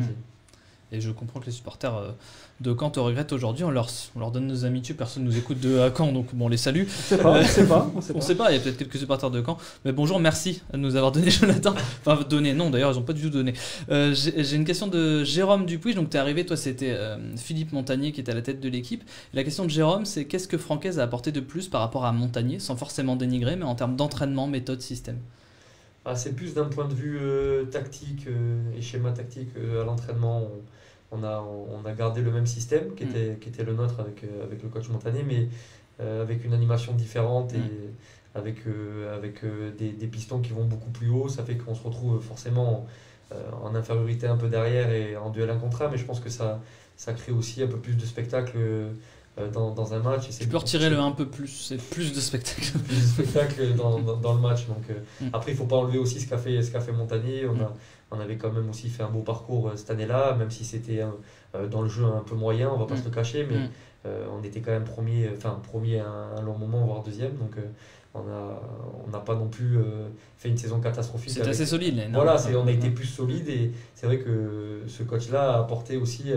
Et je comprends que les supporters de Caen te regrettent aujourd'hui. On leur donne nos amitiés, personne ne nous écoute de Caen, donc bon, on les salue. On sait pas. On sait pas, il y a peut-être quelques supporters de Caen. Mais bonjour, merci de nous avoir donné Jonathan. Enfin, donné, non d'ailleurs, ils n'ont pas du tout donné. J'ai une question de Jérôme Dupuis. Donc tu es arrivé, toi c'était Philippe Montagnier qui était à la tête de l'équipe. La question de Jérôme, c'est qu'est-ce que Francaise a apporté de plus par rapport à Montagnier, sans forcément dénigrer, mais en termes d'entraînement, méthode, système? C'est plus d'un point de vue tactique et schéma tactique à l'entraînement. On a gardé le même système qui était le nôtre avec le coach Montagnier, mais avec une animation différente et avec des pistons qui vont beaucoup plus haut. Ça fait qu'on se retrouve forcément en infériorité un peu derrière et en duel 1 contre 1, mais je pense que ça crée aussi un peu plus de spectacle dans un match. Tu peux retirer le un peu plus, c'est plus de spectacle. Plus de spectacle dans le match. Donc, après, il ne faut pas enlever aussi ce qu'a fait Montagnier. On avait quand même aussi fait un beau parcours cette année-là, même si c'était dans le jeu un peu moyen, on ne va pas se le cacher, mais on était quand même premier à un long moment, voire deuxième. Donc on n'a pas non plus fait une saison catastrophique. C'est assez solide. Voilà, on a été plus solide, et c'est vrai que ce coach-là a apporté aussi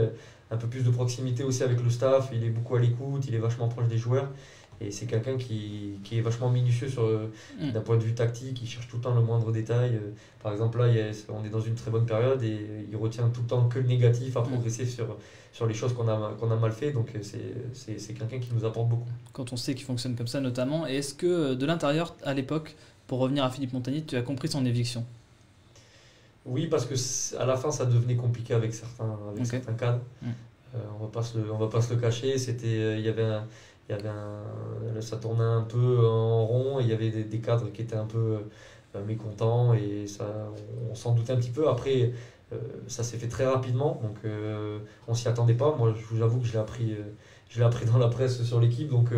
un peu plus de proximité aussi avec le staff. Il est beaucoup à l'écoute, il est vachement proche des joueurs. Et c'est quelqu'un qui est vachement minutieux d'un point de vue tactique, il cherche tout le temps le moindre détail. Par exemple, là, on est dans une très bonne période et il retient tout le temps que le négatif à progresser sur les choses qu'on a mal fait. Donc c'est quelqu'un qui nous apporte beaucoup. Quand on sait qu'il fonctionne comme ça notamment, et est-ce que de l'intérieur, à l'époque, pour revenir à Philippe Montagnier, tu as compris son éviction? Oui, parce qu'à la fin, ça devenait compliqué avec certains cadres. On va pas se le cacher. Ça tournait un peu en rond, et il y avait des cadres qui étaient un peu mécontents, et on s'en doutait un petit peu. Après, ça s'est fait très rapidement, donc on s'y attendait pas. Moi, je vous avoue que je l'ai appris dans la presse sur l'équipe, donc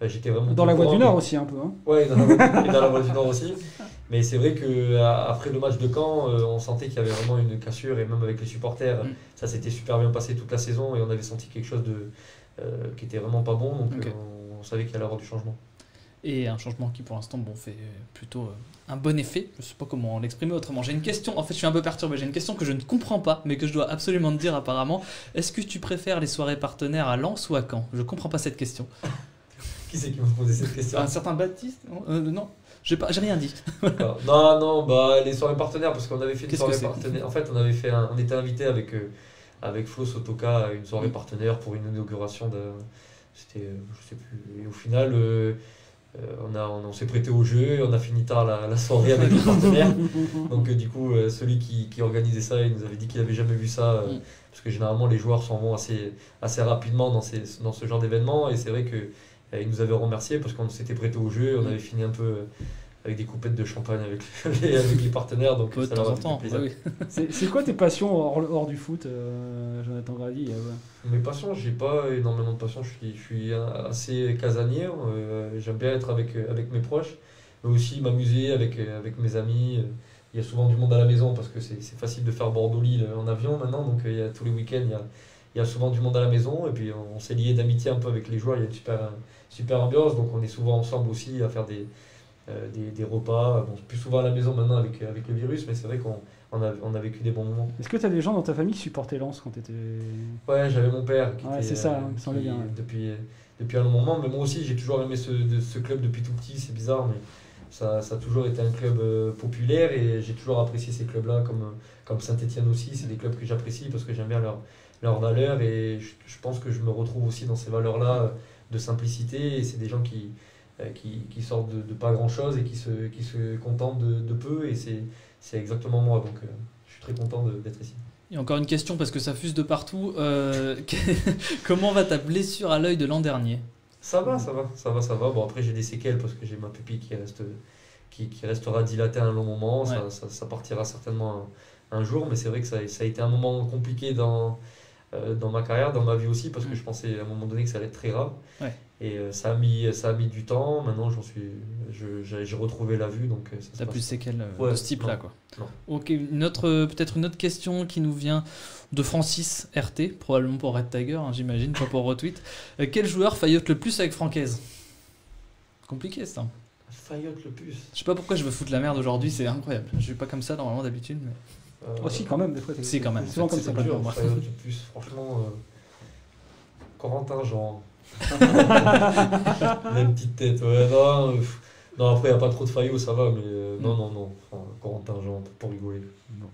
j'étais vraiment dans la Voix du Nord aussi un peu. Ouais, dans la Voix du Nord aussi. Mais c'est vrai qu'après le match de Caen, on sentait qu'il y avait vraiment une cassure, et même avec les supporters, ça s'était super bien passé toute la saison, et on avait senti quelque chose qui était vraiment pas bon, donc on savait qu'il allait y avoir du changement. Et un changement qui pour l'instant fait plutôt un bon effet. Je ne sais pas comment l'exprimer autrement. J'ai une question, en fait je suis un peu perturbé, j'ai une question que je ne comprends pas, mais que je dois absolument te dire apparemment. Est-ce que tu préfères les soirées partenaires à Lens ou à Caen? Je ne comprends pas cette question. Qui c'est qui m'a posé cette question? Un certain Baptiste? Non, j'ai rien dit. Non, les soirées partenaires, parce qu'on avait fait une soirée partenaire. En fait, on était invité avec Flo Sotoka à une soirée partenaire pour une inauguration de... C'était, je sais plus. Et au final, On s'est prêté au jeu, on a fini tard la soirée avec les partenaires. Donc du coup, celui qui organisait ça, il nous avait dit qu'il n'avait jamais vu ça, parce que généralement les joueurs s'en vont assez rapidement dans ce genre d'événement. Et c'est vrai qu'il nous avait remercié parce qu'on s'était prêté au jeu, on avait fini un peu avec des coupettes de champagne avec les partenaires. Donc ça leur a fait plaisir. Oui. C'est quoi tes passions hors du foot, Jonathan Grady? Mes passions, j'ai pas énormément de passions, je suis assez casanier, j'aime bien être avec mes proches, mais aussi m'amuser avec mes amis. Il y a souvent du monde à la maison parce que c'est facile de faire Bordeaux-Lille en avion maintenant, donc tous les week-ends il y a souvent du monde à la maison, et puis on s'est lié d'amitié un peu avec les joueurs, il y a une super ambiance, donc on est souvent ensemble aussi à faire des repas, bon, plus souvent à la maison maintenant avec le virus, mais c'est vrai qu'on a vécu des bons moments. Est-ce que tu as des gens dans ta famille qui supportaient Lens quand tu étais... Ouais, j'avais mon père qui était, c'est ça, il me semblait bien. Depuis un long moment, mais moi aussi j'ai toujours aimé ce club depuis tout petit, c'est bizarre, mais ça a toujours été un club populaire, et j'ai toujours apprécié ces clubs-là, comme Saint-Etienne aussi. C'est des clubs que j'apprécie parce que j'aime bien leurs valeurs, et je pense que je me retrouve aussi dans ces valeurs-là de simplicité, et c'est des gens qui sortent de pas grand-chose et qui se contentent de peu, et c'est exactement moi, donc je suis très content d'être ici. Et encore une question, parce que ça fuse de partout. Comment va ta blessure à l'œil de l'an dernier? Ça va. Bon, après j'ai des séquelles parce que j'ai ma pupille qui restera dilatée à un long moment. Ouais. Ça partira certainement un jour, mais c'est vrai que ça a été un moment compliqué dans ma carrière, dans ma vie aussi, parce que je pensais à un moment donné que ça allait être très grave. Ouais. Et ça a mis du temps. Maintenant j'ai retrouvé la vue, donc ça. T'as plus de séquelles de ce type-là, quoi. Non. Ok, peut-être une autre question qui nous vient de Francis RT, probablement pour Red Tiger, hein, j'imagine, pas pour Retweet. Quel joueur faillote le plus avec Francaise? Compliqué ça. Faillote le plus. Je sais pas pourquoi je veux foutre la merde aujourd'hui, c'est incroyable. Je suis pas comme ça normalement d'habitude, mais. Si, quand même, des fois. Si, quand même. C'est souvent comme ça. Faillote le plus, franchement. Corentin Jean. Même petite tête, ouais. Non, après, il n'y a pas trop de Fayot, ça va, mais non. Enfin, Corentin Jean, pour rigoler. Non.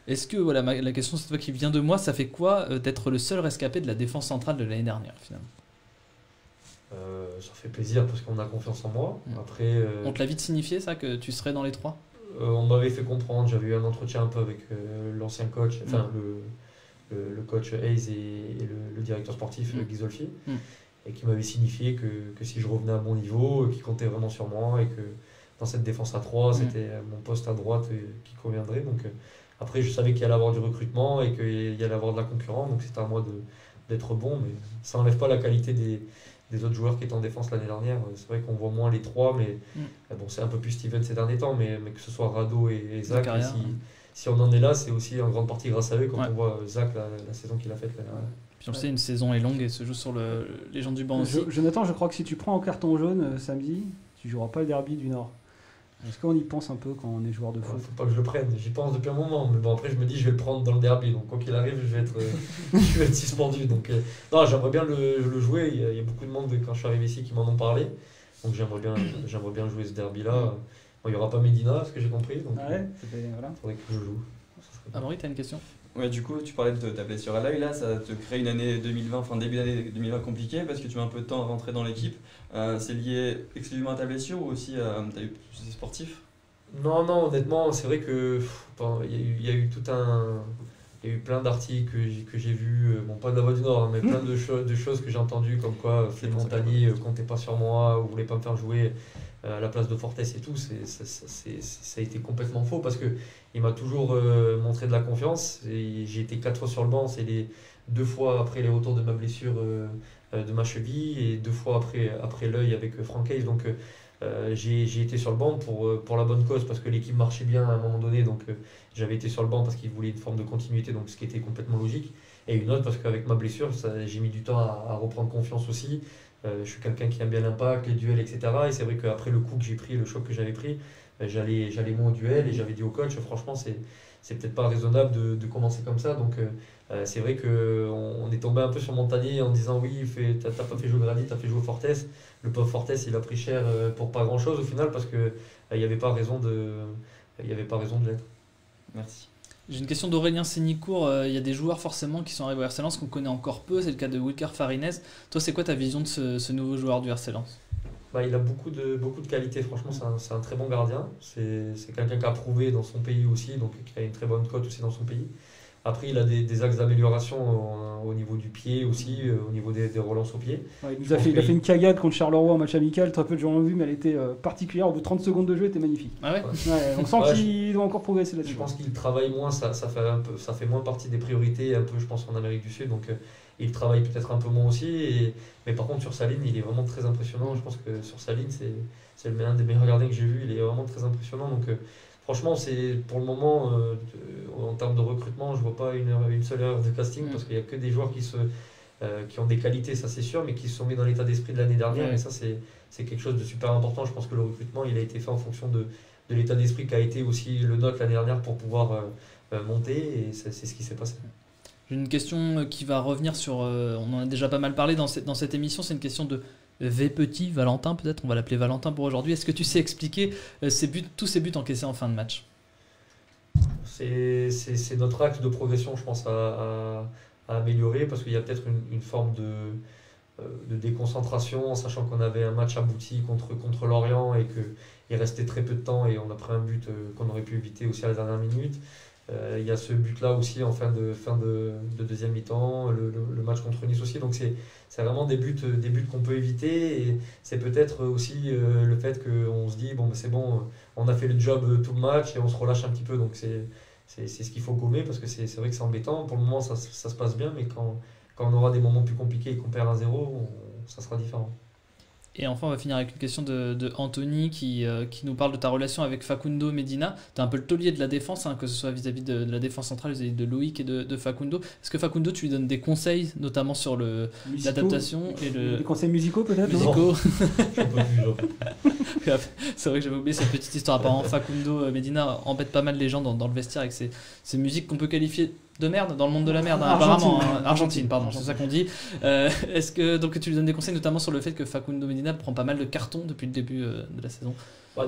Est-ce que, voilà, la question c'est toi qui vient de moi, ça fait quoi d'être le seul rescapé de la défense centrale de l'année dernière, finalement? Ça fait plaisir parce qu'on a confiance en moi. Après, on te l'a vite signifié, ça, que tu serais dans les trois? On m'avait fait comprendre, j'avais eu un entretien un peu avec l'ancien coach, enfin le coach Hayes et le directeur sportif Guy Zolfi, et qui m'avait signifié que si je revenais à bon niveau, qu'il comptait vraiment sur moi, et que dans cette défense à 3, c'était mon poste à droite qui conviendrait. Donc après, je savais qu'il y allait avoir du recrutement et qu'il y allait avoir de la concurrence, donc c'était à moi d'être bon, mais ça n'enlève pas la qualité des autres joueurs qui étaient en défense l'année dernière. C'est vrai qu'on voit moins les trois, mais bon, c'est un peu plus Steven ces derniers temps, mais que ce soit Rado et Zach, si on en est là, c'est aussi en grande partie grâce à eux quand on voit Zach la saison qu'il a faite l'année dernière. Puis on le sait, une saison est longue et se joue sur les gens du banc aussi. Jonathan, je crois que si tu prends un carton jaune samedi, tu ne joueras pas le derby du Nord. Est-ce qu'on y pense un peu quand on est joueur de foot? Faut pas que je le prenne, j'y pense depuis un moment, mais bon, après je me dis je vais le prendre dans le derby, donc quoi qu'il arrive je vais être suspendu. Donc non, j'aimerais bien le jouer. Il y a beaucoup de monde quand je suis arrivé ici qui m'en ont parlé, donc j'aimerais bien jouer ce derby là. Bon, il n'y aura pas Medina, ce que j'ai compris, donc faudrait que je joue. Amaury, tu as une question? Ouais, du coup, tu parlais de ta blessure à l'œil, là, ça te crée une année 2020, enfin début d'année 2020 compliquée parce que tu mets un peu de temps à rentrer dans l'équipe. C'est lié exclusivement à ta blessure ou aussi à ta vie sportive? Non, honnêtement, c'est vrai que il y a eu plein d'articles que j'ai vus, bon, pas de la Voix du Nord, mais plein de choses que j'ai entendues, comme quoi les Montagniers comptaient pas sur moi ou voulaient pas me faire jouer à la place de Fortes et tout. Ça a été complètement faux parce qu'il m'a toujours montré de la confiance. J'ai été 4 fois sur le banc, c'est les 2 fois après les retours de ma blessure de ma cheville et 2 fois après l'œil avec Franck Hayes. Donc j'ai été sur le banc pour la bonne cause parce que l'équipe marchait bien à un moment donné, donc j'avais été sur le banc parce qu'il voulait une forme de continuité, donc ce qui était complètement logique, et une autre parce qu'avec ma blessure j'ai mis du temps à reprendre confiance aussi. Je suis quelqu'un qui aime bien l'impact, les duels, etc. Et c'est vrai qu'après le coup que j'ai pris, le choc que j'avais pris, j'allais moins au duel, et j'avais dit au coach franchement c'est peut-être pas raisonnable de commencer comme ça. Donc c'est vrai qu'on est tombé un peu sur Montagnier en disant oui, t'as pas fait jouer Grady, t'as fait jouer Fortes. Le pauvre Fortes, il a pris cher pour pas grand chose au final parce que il n'y avait pas raison de l'être. Merci. J'ai une question d'Aurélien Sénicourt. Il y a des joueurs forcément qui sont arrivés au RC Lens qu'on connaît encore peu, c'est le cas de Wilker Farinez. Toi, c'est quoi ta vision de ce nouveau joueur du RC Lens? Il a beaucoup de qualités, franchement c'est un très bon gardien. C'est quelqu'un qui a prouvé dans son pays aussi, donc qui a une très bonne cote aussi dans son pays. Après, il a des axes d'amélioration au niveau du pied aussi, au niveau des relances au pied. Ouais, il a fait une cagade contre Charleroi en match amical, très peu de gens l'ont vu, mais elle était particulière. Au bout de 30 secondes de jeu, elle était magnifique. Ah ouais, on sent qu'il doit encore progresser là-dessus. Je pense qu'il travaille moins, ça fait moins partie des priorités, un peu, je pense, en Amérique du Sud. Donc, il travaille peut-être un peu moins aussi. Mais par contre, sur sa ligne, il est vraiment très impressionnant. Je pense que sur sa ligne, c'est un des meilleurs gardiens que j'ai vu. Il est vraiment très impressionnant. Donc, franchement, pour le moment, en termes de recrutement, je ne vois pas une seule erreur de casting parce qu'il n'y a que des joueurs qui ont des qualités, ça c'est sûr, mais qui se sont mis dans l'état d'esprit de l'année dernière. Et ça, c'est quelque chose de super important. Je pense que le recrutement, il a été fait en fonction de l'état d'esprit qui a été aussi le nôtre l'année dernière pour pouvoir monter. Et c'est ce qui s'est passé. J'ai une question qui va revenir sur... on en a déjà pas mal parlé dans cette émission. C'est une question de V petit, Valentin peut-être. On va l'appeler Valentin pour aujourd'hui. Est-ce que tu sais expliquer tous ces buts encaissés en fin de match? C'est notre axe de progression, je pense, à améliorer parce qu'il y a peut-être une forme de déconcentration en sachant qu'on avait un match abouti contre Lorient et qu'il restait très peu de temps et on a pris un but qu'on aurait pu éviter aussi à la dernière minute. Il y a ce but-là aussi en fin de deuxième mi-temps, le match contre Nice aussi. Donc c'est vraiment des buts qu'on peut éviter. Et c'est peut-être aussi le fait qu'on se dit, c'est bon, on a fait le job tout le match et on se relâche un petit peu. Donc c'est ce qu'il faut gommer parce que c'est vrai que c'est embêtant. Pour le moment, ça se passe bien, mais quand on aura des moments plus compliqués et qu'on perd 1-0, ça sera différent. Et enfin, on va finir avec une question de Anthony qui nous parle de ta relation avec Facundo Medina. Tu es un peu le taulier de la défense, que ce soit vis-à-vis de la défense centrale, vis-à-vis de Loïc et de Facundo. Est-ce que Facundo, tu lui donnes des conseils, notamment sur l'adaptation des conseils musicaux peut-être? Musicaux. C'est vrai que j'avais oublié cette petite histoire. Apparemment, Facundo Medina embête pas mal les gens dans le vestiaire avec ces musiques qu'on peut qualifier de merde dans le monde de la merde, apparemment. Argentine, pardon, c'est ça qu'on dit. Est-ce que donc tu lui donnes des conseils notamment sur le fait que Facundo Medina prend pas mal de cartons depuis le début de la saison?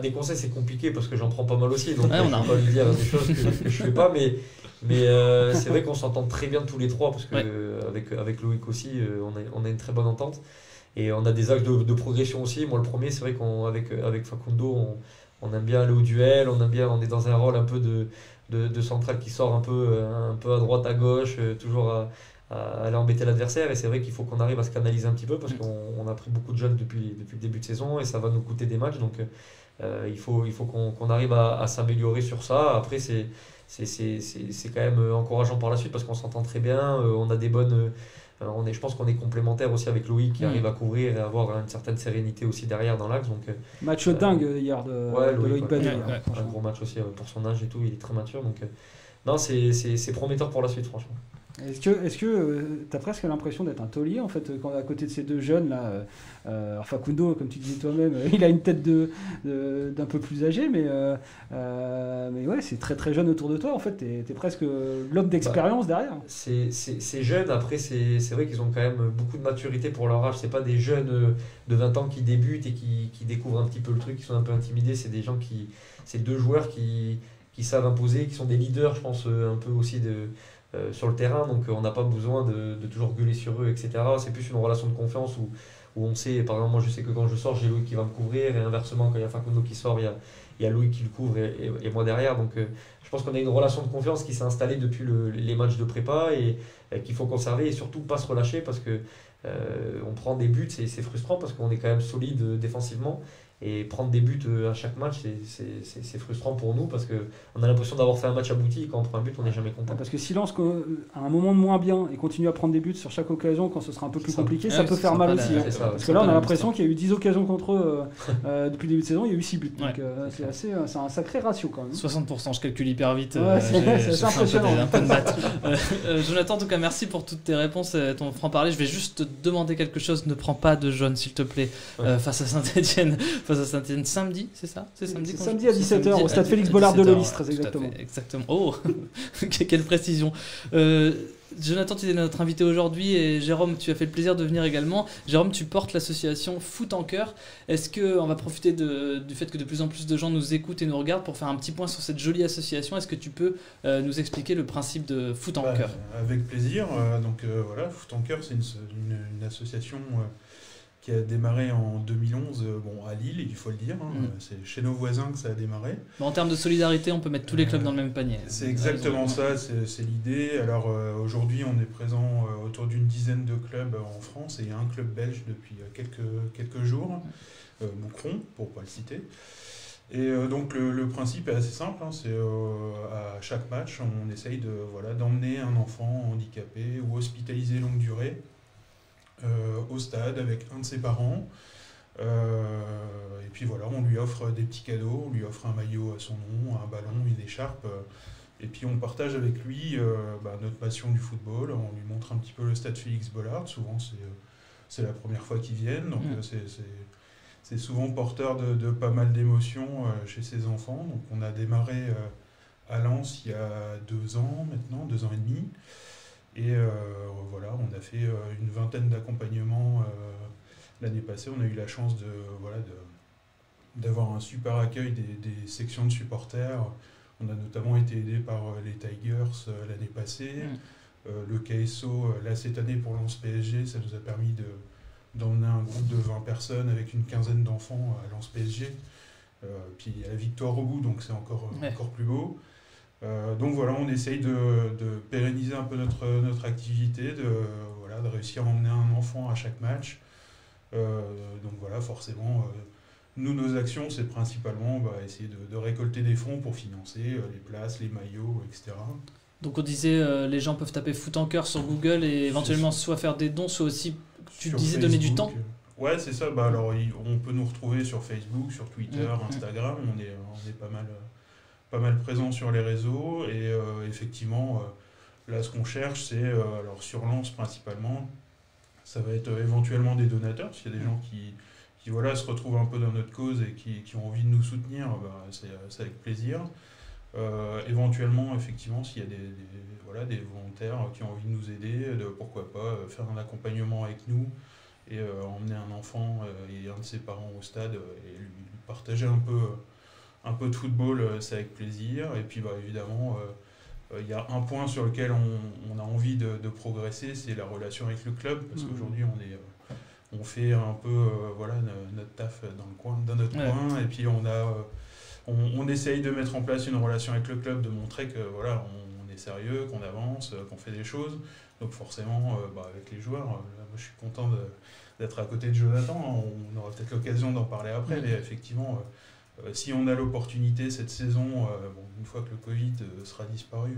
Des conseils, c'est compliqué parce que j'en prends pas mal aussi, donc je ne peux pas lui dire des choses que je fais pas, mais c'est vrai qu'on s'entend très bien tous les trois parce que avec Loïc aussi, on a une très bonne entente et on a des axes de progression aussi. Moi, le premier, c'est vrai qu'avec Facundo, on aime bien aller au duel, on est dans un rôle un peu de central qui sort un peu à droite, à gauche, toujours à aller embêter l'adversaire. Et c'est vrai qu'il faut qu'on arrive à se canaliser un petit peu parce qu'on a pris beaucoup de jeunes depuis le début de saison et ça va nous coûter des matchs. Donc il faut qu'on arrive à s'améliorer sur ça. Après, c'est quand même encourageant par la suite parce qu'on s'entend très bien. On a des bonnes... je pense qu'on est complémentaires aussi avec Loïc qui arrive à couvrir et à avoir une certaine sérénité aussi derrière dans l'axe. Match dingue hier de Loïc Badet. Un gros match aussi pour son âge et tout, il est très mature. Donc, non, c'est prometteur pour la suite, franchement. Est-ce que tu as presque l'impression d'être un taulier en fait à côté de ces deux jeunes là? Facundo, comme tu disais toi-même, il a une tête d'un peu plus âgé, mais ouais, c'est très très jeune autour de toi en fait. T'es presque l'homme d'expérience derrière. C'est jeune. Après, c'est vrai qu'ils ont quand même beaucoup de maturité pour leur âge. C'est pas des jeunes de 20 ans qui débutent et qui découvrent un petit peu le truc, qui sont un peu intimidés. C'est des gens c'est deux joueurs qui savent imposer, qui sont des leaders, je pense, un peu aussi sur le terrain, donc on n'a pas besoin de toujours gueuler sur eux, etc. C'est plus une relation de confiance où on sait, par exemple, moi je sais que quand je sors, j'ai Loïc qui va me couvrir, et inversement, quand il y a Facundo qui sort, il y a Loïc qui le couvre et moi derrière. Donc je pense qu'on a une relation de confiance qui s'est installée depuis les matchs de prépa et qu'il faut conserver et surtout pas se relâcher parce que on prend des buts, c'est frustrant parce qu'on est quand même solide défensivement. Et prendre des buts à chaque match, c'est frustrant pour nous parce qu'on a l'impression d'avoir fait un match abouti et quand on prend un but, on n'est jamais content. Parce que si Lens à un moment de moins bien et continue à prendre des buts sur chaque occasion quand ce sera un peu plus compliqué, ça peut faire mal aussi. Parce que là, on a l'impression qu'il y a eu 10 occasions contre eux depuis le début de saison, il y a eu 6 buts. Donc c'est un sacré ratio quand même. 60%, je calcule hyper vite. C'est impressionnant. Un peu de maths. Jonathan, en tout cas, merci pour toutes tes réponses et ton franc-parler. Je vais juste te demander quelque chose. Ne prends pas de jaune, s'il te plaît, face à Saint-Etienne. Ça samedi, c'est ça? C'est samedi à 17h au stade Félix Bollard de Lellis, très exactement. Exactement. Oh, quelle précision. Jonathan, tu es notre invité aujourd'hui et Jérôme, tu as fait le plaisir de venir également. Jérôme, tu portes l'association Foot en Cœur. Est-ce qu'on va profiter du fait que de plus en plus de gens nous écoutent et nous regardent pour faire un petit point sur cette jolie association? Est-ce que tu peux nous expliquer le principe de Foot en Cœur? Avec plaisir. Voilà, Foot en Cœur, c'est une association qui a démarré en 2011 à Lille, il faut le dire. C'est chez nos voisins que ça a démarré. En termes de solidarité, on peut mettre tous les clubs dans le même panier. C'est exactement ça, c'est l'idée. Alors aujourd'hui, on est présent autour d'une dizaine de clubs en France et il y a un club belge depuis quelques jours, Moucron, pour ne pas le citer. Et donc le principe est assez simple, c'est à chaque match, on essaye d'emmener un enfant handicapé ou hospitalisé longue durée au stade avec un de ses parents. Et puis voilà, on lui offre des petits cadeaux, on lui offre un maillot à son nom, un ballon, une écharpe. Et puis on partage avec lui notre passion du football, on lui montre un petit peu le stade Félix Bollard. Souvent c'est la première fois qu'ils viennent, donc c'est souvent porteur de pas mal d'émotions chez ses enfants. Donc on a démarré à Lens il y a 2 ans maintenant, 2 ans et demi. Et voilà, on a fait une vingtaine d'accompagnements l'année passée. On a eu la chance d'avoir un super accueil des sections de supporters. On a notamment été aidé par les Tigers l'année passée. Le KSO, là cette année pour Lens PSG, ça nous a permis d'emmener un groupe de 20 personnes avec une quinzaine d'enfants à Lens PSG. Puis il y a la victoire au bout, donc c'est encore plus beau. Donc voilà, on essaye de pérenniser un peu notre activité, de réussir à emmener un enfant à chaque match. Donc voilà, forcément, nous, nos actions, c'est principalement essayer de récolter des fonds pour financer les places, les maillots, etc. Donc on disait, les gens peuvent taper Foot en Cœur sur Google et éventuellement soit faire des dons, soit aussi, tu disais, donner du temps. Ouais, c'est ça. Alors, on peut nous retrouver sur Facebook, sur Twitter, Instagram. On est pas mal présent sur les réseaux. Et effectivement, là, ce qu'on cherche, c'est, alors sur Lens principalement, ça va être éventuellement des donateurs. S'il y a des gens qui se retrouvent un peu dans notre cause et qui ont envie de nous soutenir, c'est avec plaisir. Éventuellement, effectivement, s'il y a des volontaires qui ont envie de nous aider, pourquoi pas faire un accompagnement avec nous et emmener un enfant et un de ses parents au stade et lui partager un peu de football, c'est avec plaisir. Et puis évidemment, il y a un point sur lequel on a envie de progresser, c'est la relation avec le club, parce qu'aujourd'hui on fait un peu notre taf dans notre coin, et puis on essaye de mettre en place une relation avec le club, de montrer que on est sérieux, qu'on avance, qu'on fait des choses. Donc forcément, avec les joueurs, moi je suis content d'être à côté de Jonathan. On aura peut-être l'occasion d'en parler après, mais effectivement, si on a l'opportunité cette saison, une fois que le Covid sera disparu,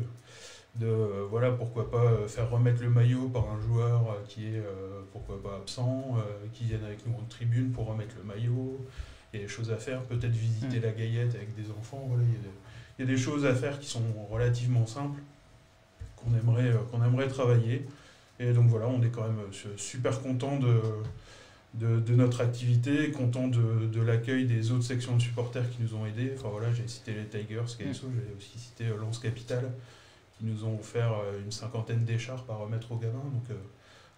pourquoi pas faire remettre le maillot par un joueur qui est pourquoi pas absent, qui vienne avec nous en tribune pour remettre le maillot. Il y a des choses à faire, peut-être visiter la Gaillette avec des enfants. Il y a des choses à faire qui sont relativement simples, qu'on aimerait travailler. Et donc voilà, on est quand même super content de notre activité, content de l'accueil des autres sections de supporters qui nous ont aidés. Enfin voilà, j'ai cité les Tigers, KSO, j'ai aussi cité Lens Capital, qui nous ont offert une 50aine d'écharpes à remettre aux gamins.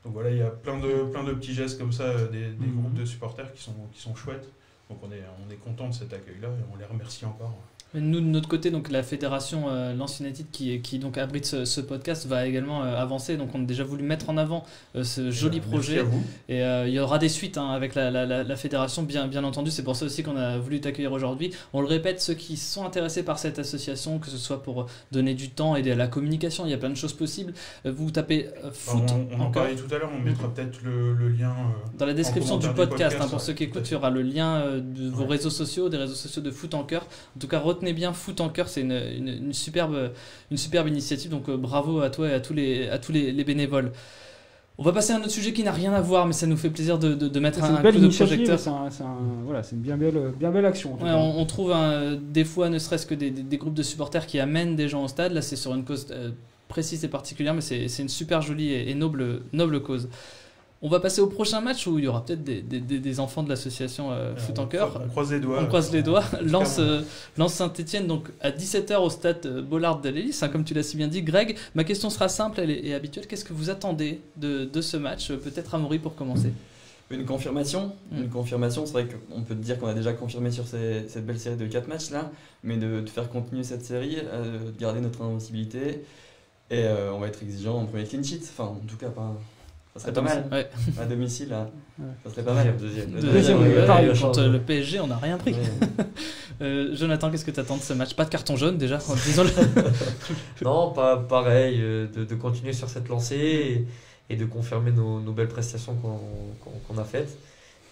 Donc voilà, il y a plein de petits gestes comme ça, des groupes de supporters qui sont chouettes. Donc on est content de cet accueil-là et on les remercie encore. Nous, de notre côté, donc, la fédération Lens United qui donc abrite ce podcast va également avancer. Donc on a déjà voulu mettre en avant ce joli projet. Et il y aura des suites avec la fédération, bien entendu. C'est pour ça aussi qu'on a voulu t'accueillir aujourd'hui. On le répète, ceux qui sont intéressés par cette association, que ce soit pour donner du temps, aider à la communication, il y a plein de choses possibles. Vous tapez Foot on en parlait tout à l'heure, on mettra peut-être le lien dans la description du podcast. Pour ceux qui écoutent, il y aura le lien de vos réseaux sociaux, des réseaux sociaux de Foot en Cœur. En tout cas, retenez bien Foot en Cœur, c'est une superbe initiative, donc bravo à toi et à tous les bénévoles. On va passer à un autre sujet qui n'a rien à voir, mais ça nous fait plaisir de mettre un coup de projecteur. C'est une bien belle action. On trouve des fois, ne serait-ce que des groupes de supporters qui amènent des gens au stade. Là, c'est sur une cause précise et particulière, mais c'est une super jolie et noble cause. On va passer au prochain match où il y aura peut-être des enfants de l'association Foot en Cœur. On croise les doigts. On croise les doigts. Lens Saint-Etienne, donc à 17h au stade Bollard de l'Hélice, comme tu l'as si bien dit. Greg, ma question sera simple, elle est habituelle. Qu'est-ce que vous attendez de ce match? Peut-être Amaury pour commencer. Une confirmation. Une confirmation, c'est vrai qu'on peut dire qu'on a déjà confirmé sur cette belle série de 4 matchs là, mais de faire continuer cette série, de garder notre invincibilité, et on va être exigeant en premier clean sheet. Enfin, en tout cas, pas Ça serait pas mal. Ouais. À domicile, là. Ça serait pas mal. Deuxième, ouais, pareil, contre le PSG, on n'a rien pris. Jonathan, qu'est-ce que tu attends de ce match? Pas de carton jaune déjà, disons-le. Non, pas pareil, de continuer sur cette lancée et de confirmer nos belles prestations qu'on a faites.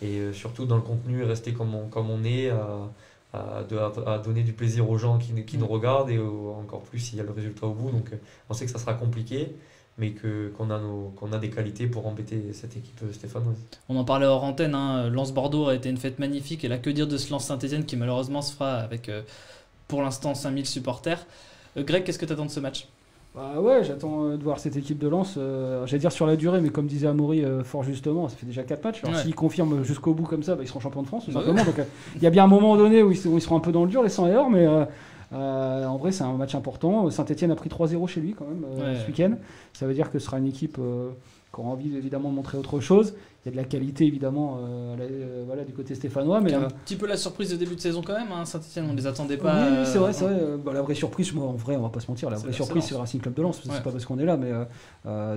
Et surtout dans le contenu, rester comme on est, à donner du plaisir aux gens qui nous regardent et encore plus s'il y a le résultat au bout. Donc on sait que ça sera compliqué, mais qu'on a des qualités pour embêter cette équipe stéphanoise. On en parlait hors antenne, hein. Lens Bordeaux a été une fête magnifique, et là que dire de ce Lens Saint-Etienne qui malheureusement se fera avec pour l'instant 5000 supporters. Greg, qu'est-ce que tu attends de ce match? Bah ouais, j'attends de voir cette équipe de Lens, j'allais dire sur la durée, mais comme disait Amaury fort justement, ça fait déjà 4 matchs. Alors s'ils confirment jusqu'au bout comme ça, ils seront champions de France tout simplement. Donc il y a bien un moment donné où ils seront un peu dans le dur, les 100 et or, mais en vrai c'est un match important. Saint-Etienne a pris 3-0 chez lui quand même ce week-end. Ça veut dire que ce sera une équipe qui aura envie évidemment de montrer autre chose. Il y a de la qualité évidemment voilà, du côté stéphanois. Mais un petit peu la surprise de début de saison quand même, hein, Saint-Etienne, on ne les attendait pas. Oui, c'est vrai. Bah, la vraie surprise, moi, en vrai, on va pas se mentir, la vraie surprise c'est le Racing Club de Lens. C'est pas parce qu'on est là, mais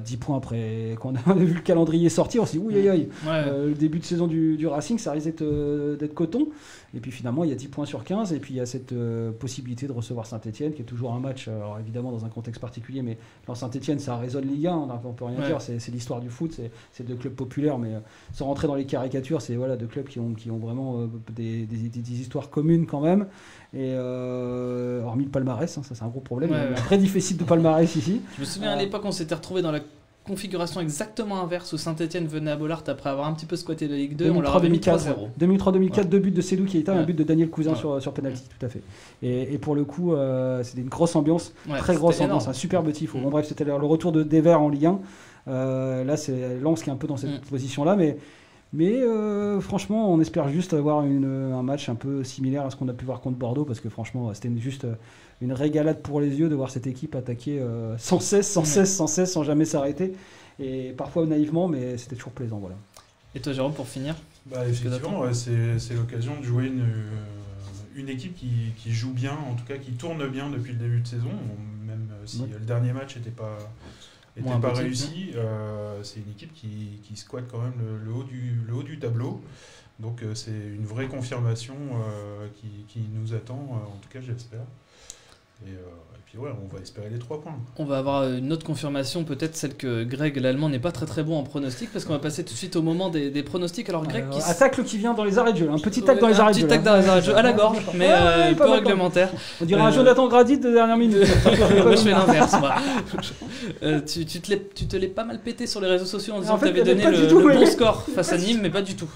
10 points après, quand on a vu le calendrier sortir, on s'est dit ouh aïe aïe. Le début de saison du Racing, ça risque d'être coton. Et puis finalement, il y a 10 points sur 15, et puis il y a cette possibilité de recevoir Saint-Etienne, qui est toujours un match, alors évidemment dans un contexte particulier, mais dans Saint-Etienne, ça résonne Ligue 1, on peut rien dire, c'est l'histoire du foot, c'est deux clubs populaires, mais sans rentrer dans les caricatures, c'est voilà, deux clubs qui ont vraiment des histoires communes quand même, et hormis le palmarès, ça c'est un gros problème, très difficile de palmarès ici. Je me souviens à l'époque, on s'était retrouvé dans la configuration exactement inverse où Saint-Etienne venait à Bollaert après avoir un petit peu squatté la Ligue 2, on leur avait mis 3-0. 2003-2004, 2 buts de Cédou Keita et un but de Daniel Cousin sur penalty, tout à fait. Et pour le coup, c'était une grosse ambiance, très grosse ambiance, un superbe tifo. Bon bref, c'était le retour de Devers en Ligue 1. Là, c'est Lens qui est un peu dans cette position-là, mais franchement, on espère juste avoir un match un peu similaire à ce qu'on a pu voir contre Bordeaux, parce que franchement, c'était juste une régalade pour les yeux de voir cette équipe attaquer sans cesse, sans jamais s'arrêter, et parfois naïvement, mais c'était toujours plaisant. Voilà. Et toi, Jérôme, pour finir? Effectivement, c'est l'occasion de jouer une équipe qui joue bien, en tout cas qui tourne bien depuis le début de saison, même si le dernier match n'était pas réussi. C'est une équipe qui squatte quand même le haut du tableau. Donc c'est une vraie confirmation qui nous attend, en tout cas j'espère. Et puis on va espérer les 3 points. On va avoir une autre confirmation, peut-être celle que Greg l'Allemand n'est pas très bon en pronostic, parce qu'on va passer tout de suite au moment des pronostics. Alors Greg un tacle qui vient dans les arrêts de jeu, un petit tacle dans les arrêts de jeu. Un petit tacle dans les arrêts de jeu, à la gorge, mais peu réglementaire. On dirait un Jonathan Grady de dernière minute. Moi je fais l'inverse, moi. Tu te l'es pas mal pété sur les réseaux sociaux en disant que tu avais donné le bon score face à Nîmes, mais pas du tout.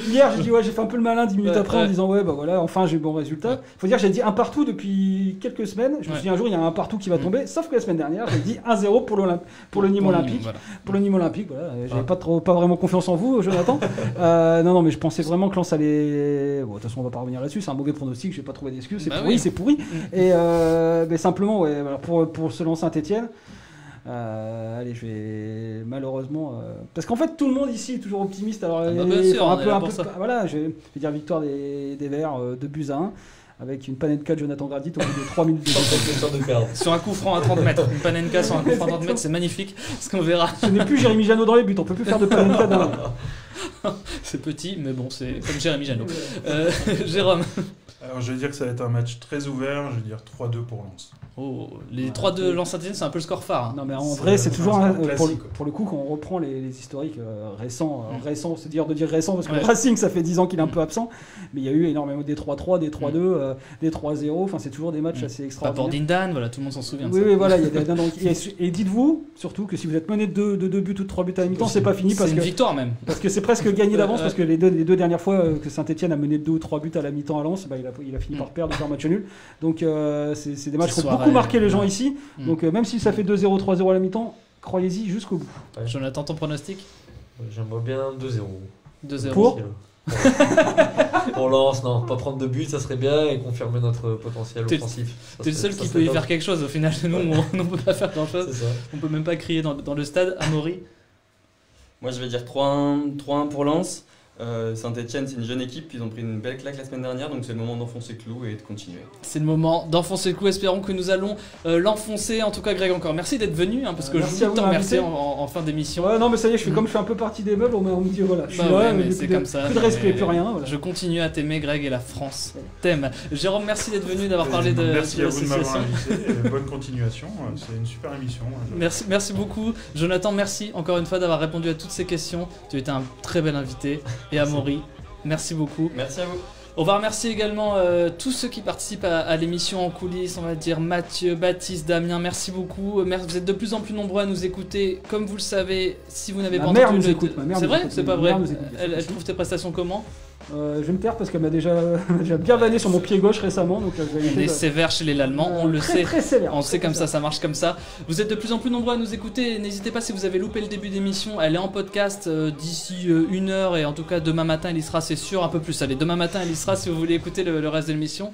Hier j'ai dit j'ai fait un peu le malin 10 minutes après en disant enfin j'ai eu bon résultat. Faut dire j'ai dit un partout depuis quelques semaines. Je me suis dit un jour il y a un partout qui va tomber, sauf que la semaine dernière j'ai dit 1-0 pour le Nîmes Olympique. Pour le Nîmes Olympique, voilà. J'avais pas vraiment confiance en vous, Jonathan. Non, mais je pensais vraiment que Lens allait. Bon, de toute façon on va pas revenir là-dessus, c'est un mauvais pronostic, j'ai pas trouvé d'excuses, c'est pourri. Et mais simplement pour ce Lens Saint-Etienne. Allez, je vais malheureusement parce qu'en fait tout le monde ici est toujours optimiste. Alors bien sûr, un peu voilà, je vais dire victoire des Verts 2-1 avec une panenka de Jonathan Grady au bout de 3 minutes de perdre. Sur un coup franc à 30 mètres. Une panenka sur un coup franc à 30 mètres, c'est magnifique. Ce qu'on verra. Ce n'est plus Jérémy Janot dans les buts, on peut plus faire de panenka d'un. C'est petit, mais bon, c'est comme Jérémy Janot. Jérôme. Alors je vais dire que ça va être un match très ouvert, je vais dire 3-2 pour Lens. Oh, les 3-2 Lens Saint-Etienne, c'est un peu le score phare. Hein. Non mais en vrai c'est toujours pour le coup quand on reprend les historiques récents, c'est dire récent parce que le Racing ça fait 10 ans qu'il est un peu absent, mais il y a eu énormément des 3-3, des 3-2, des 3-0, enfin c'est toujours des matchs assez extraordinaires. Pas pour Dindan, voilà, tout le monde s'en souvient. Oui, voilà, il y a des et dites-vous surtout que si vous êtes mené de 2 buts ou de 3 buts à la mi-temps, c'est pas fini parce que c'est une victoire même. Parce que c'est presque gagné d'avance parce que les deux dernières fois que Saint-Etienne a mené 2 ou 3 buts à la mi-temps à Lens, il a fini par perdre par match nul. Donc c'est des matchs qui ont beaucoup marqué les gens ici. Donc même si ça fait 2-0, 3-0 à la mi-temps, croyez-y jusqu'au bout. Jonathan, ton pronostic? J'aimerais bien 2-0. 2-0 pour pour Lens, non, pas prendre de but, ça serait bien, et confirmer notre potentiel offensif. T'es le seul qui peut y faire quelque chose au final. Nous, on ne peut pas faire grand-chose. On peut même pas crier dans le stade. Amaury? Moi, je vais dire 3-1 pour Lens. Saint-Etienne, c'est une jeune équipe, ils ont pris une belle claque la semaine dernière, donc c'est le moment d'enfoncer le clou et de continuer. C'est le moment d'enfoncer le clou, espérons que nous allons l'enfoncer. En tout cas, Greg, encore merci d'être venu, parce que je voulais te remercier en fin d'émission. Ouais, non, mais ça y est, comme je fais un peu partie des meubles, on me dit voilà, je suis là, ouais, mais c'est comme ça. Plus de respect, plus rien. Voilà. Je continue à t'aimer, Greg, et la France t'aime. Jérôme, merci d'être venu, d'avoir parlé de Merci à vous de m'avoir invité, bonne continuation, c'est une super émission. Merci beaucoup. Jonathan, merci encore une fois d'avoir répondu à toutes ces questions. Tu étais un très bel invité. Et Amaury, merci beaucoup. Merci à vous. On va remercier également tous ceux qui participent à l'émission en coulisses, on va dire Mathieu, Baptiste, Damien, merci beaucoup. Vous êtes de plus en plus nombreux à nous écouter. Comme vous le savez, si vous n'avez pas entendu... Ma mère nous écoute. C'est vrai? C'est pas vrai? Elle trouve tes prestations comment? Je vais me taire parce qu'elle m'a déjà bien vanné sur mon pied gauche récemment. Donc on est sévère chez les Lallemands, on le sait. Très sévère. On sait comme ça marche comme ça. Vous êtes de plus en plus nombreux à nous écouter. N'hésitez pas, si vous avez loupé le début d'émission, elle est en podcast d'ici 1 heure. Et en tout cas, demain matin, elle y sera, c'est sûr. Un peu plus. Allez, demain matin, elle y sera si vous voulez écouter le reste de l'émission.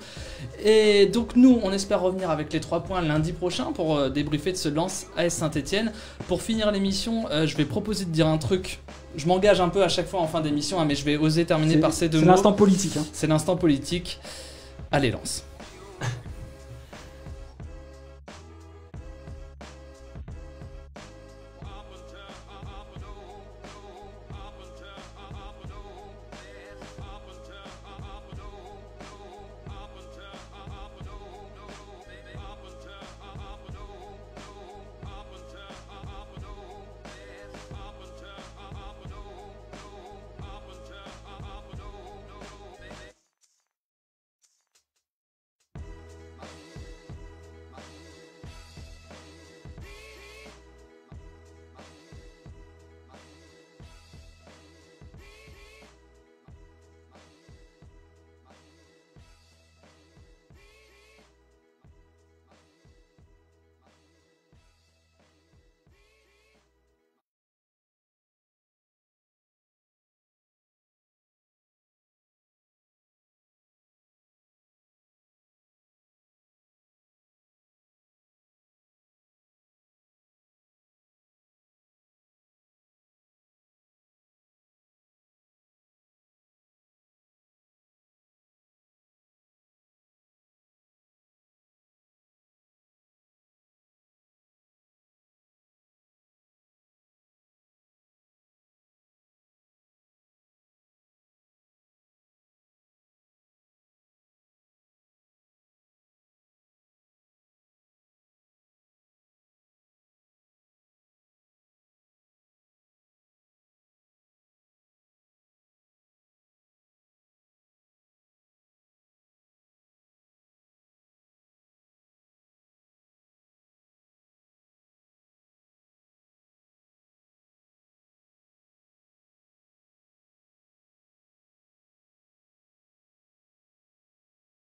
Et donc, nous, on espère revenir avec les 3 points lundi prochain pour débriefer de ce Lens AS Saint-Etienne. Pour finir l'émission, je vais proposer de dire un truc. Je m'engage un peu à chaque fois en fin d'émission, mais je vais oser terminer par ces 2 mots. C'est l'instant politique. C'est l'instant politique. Allez, Lens.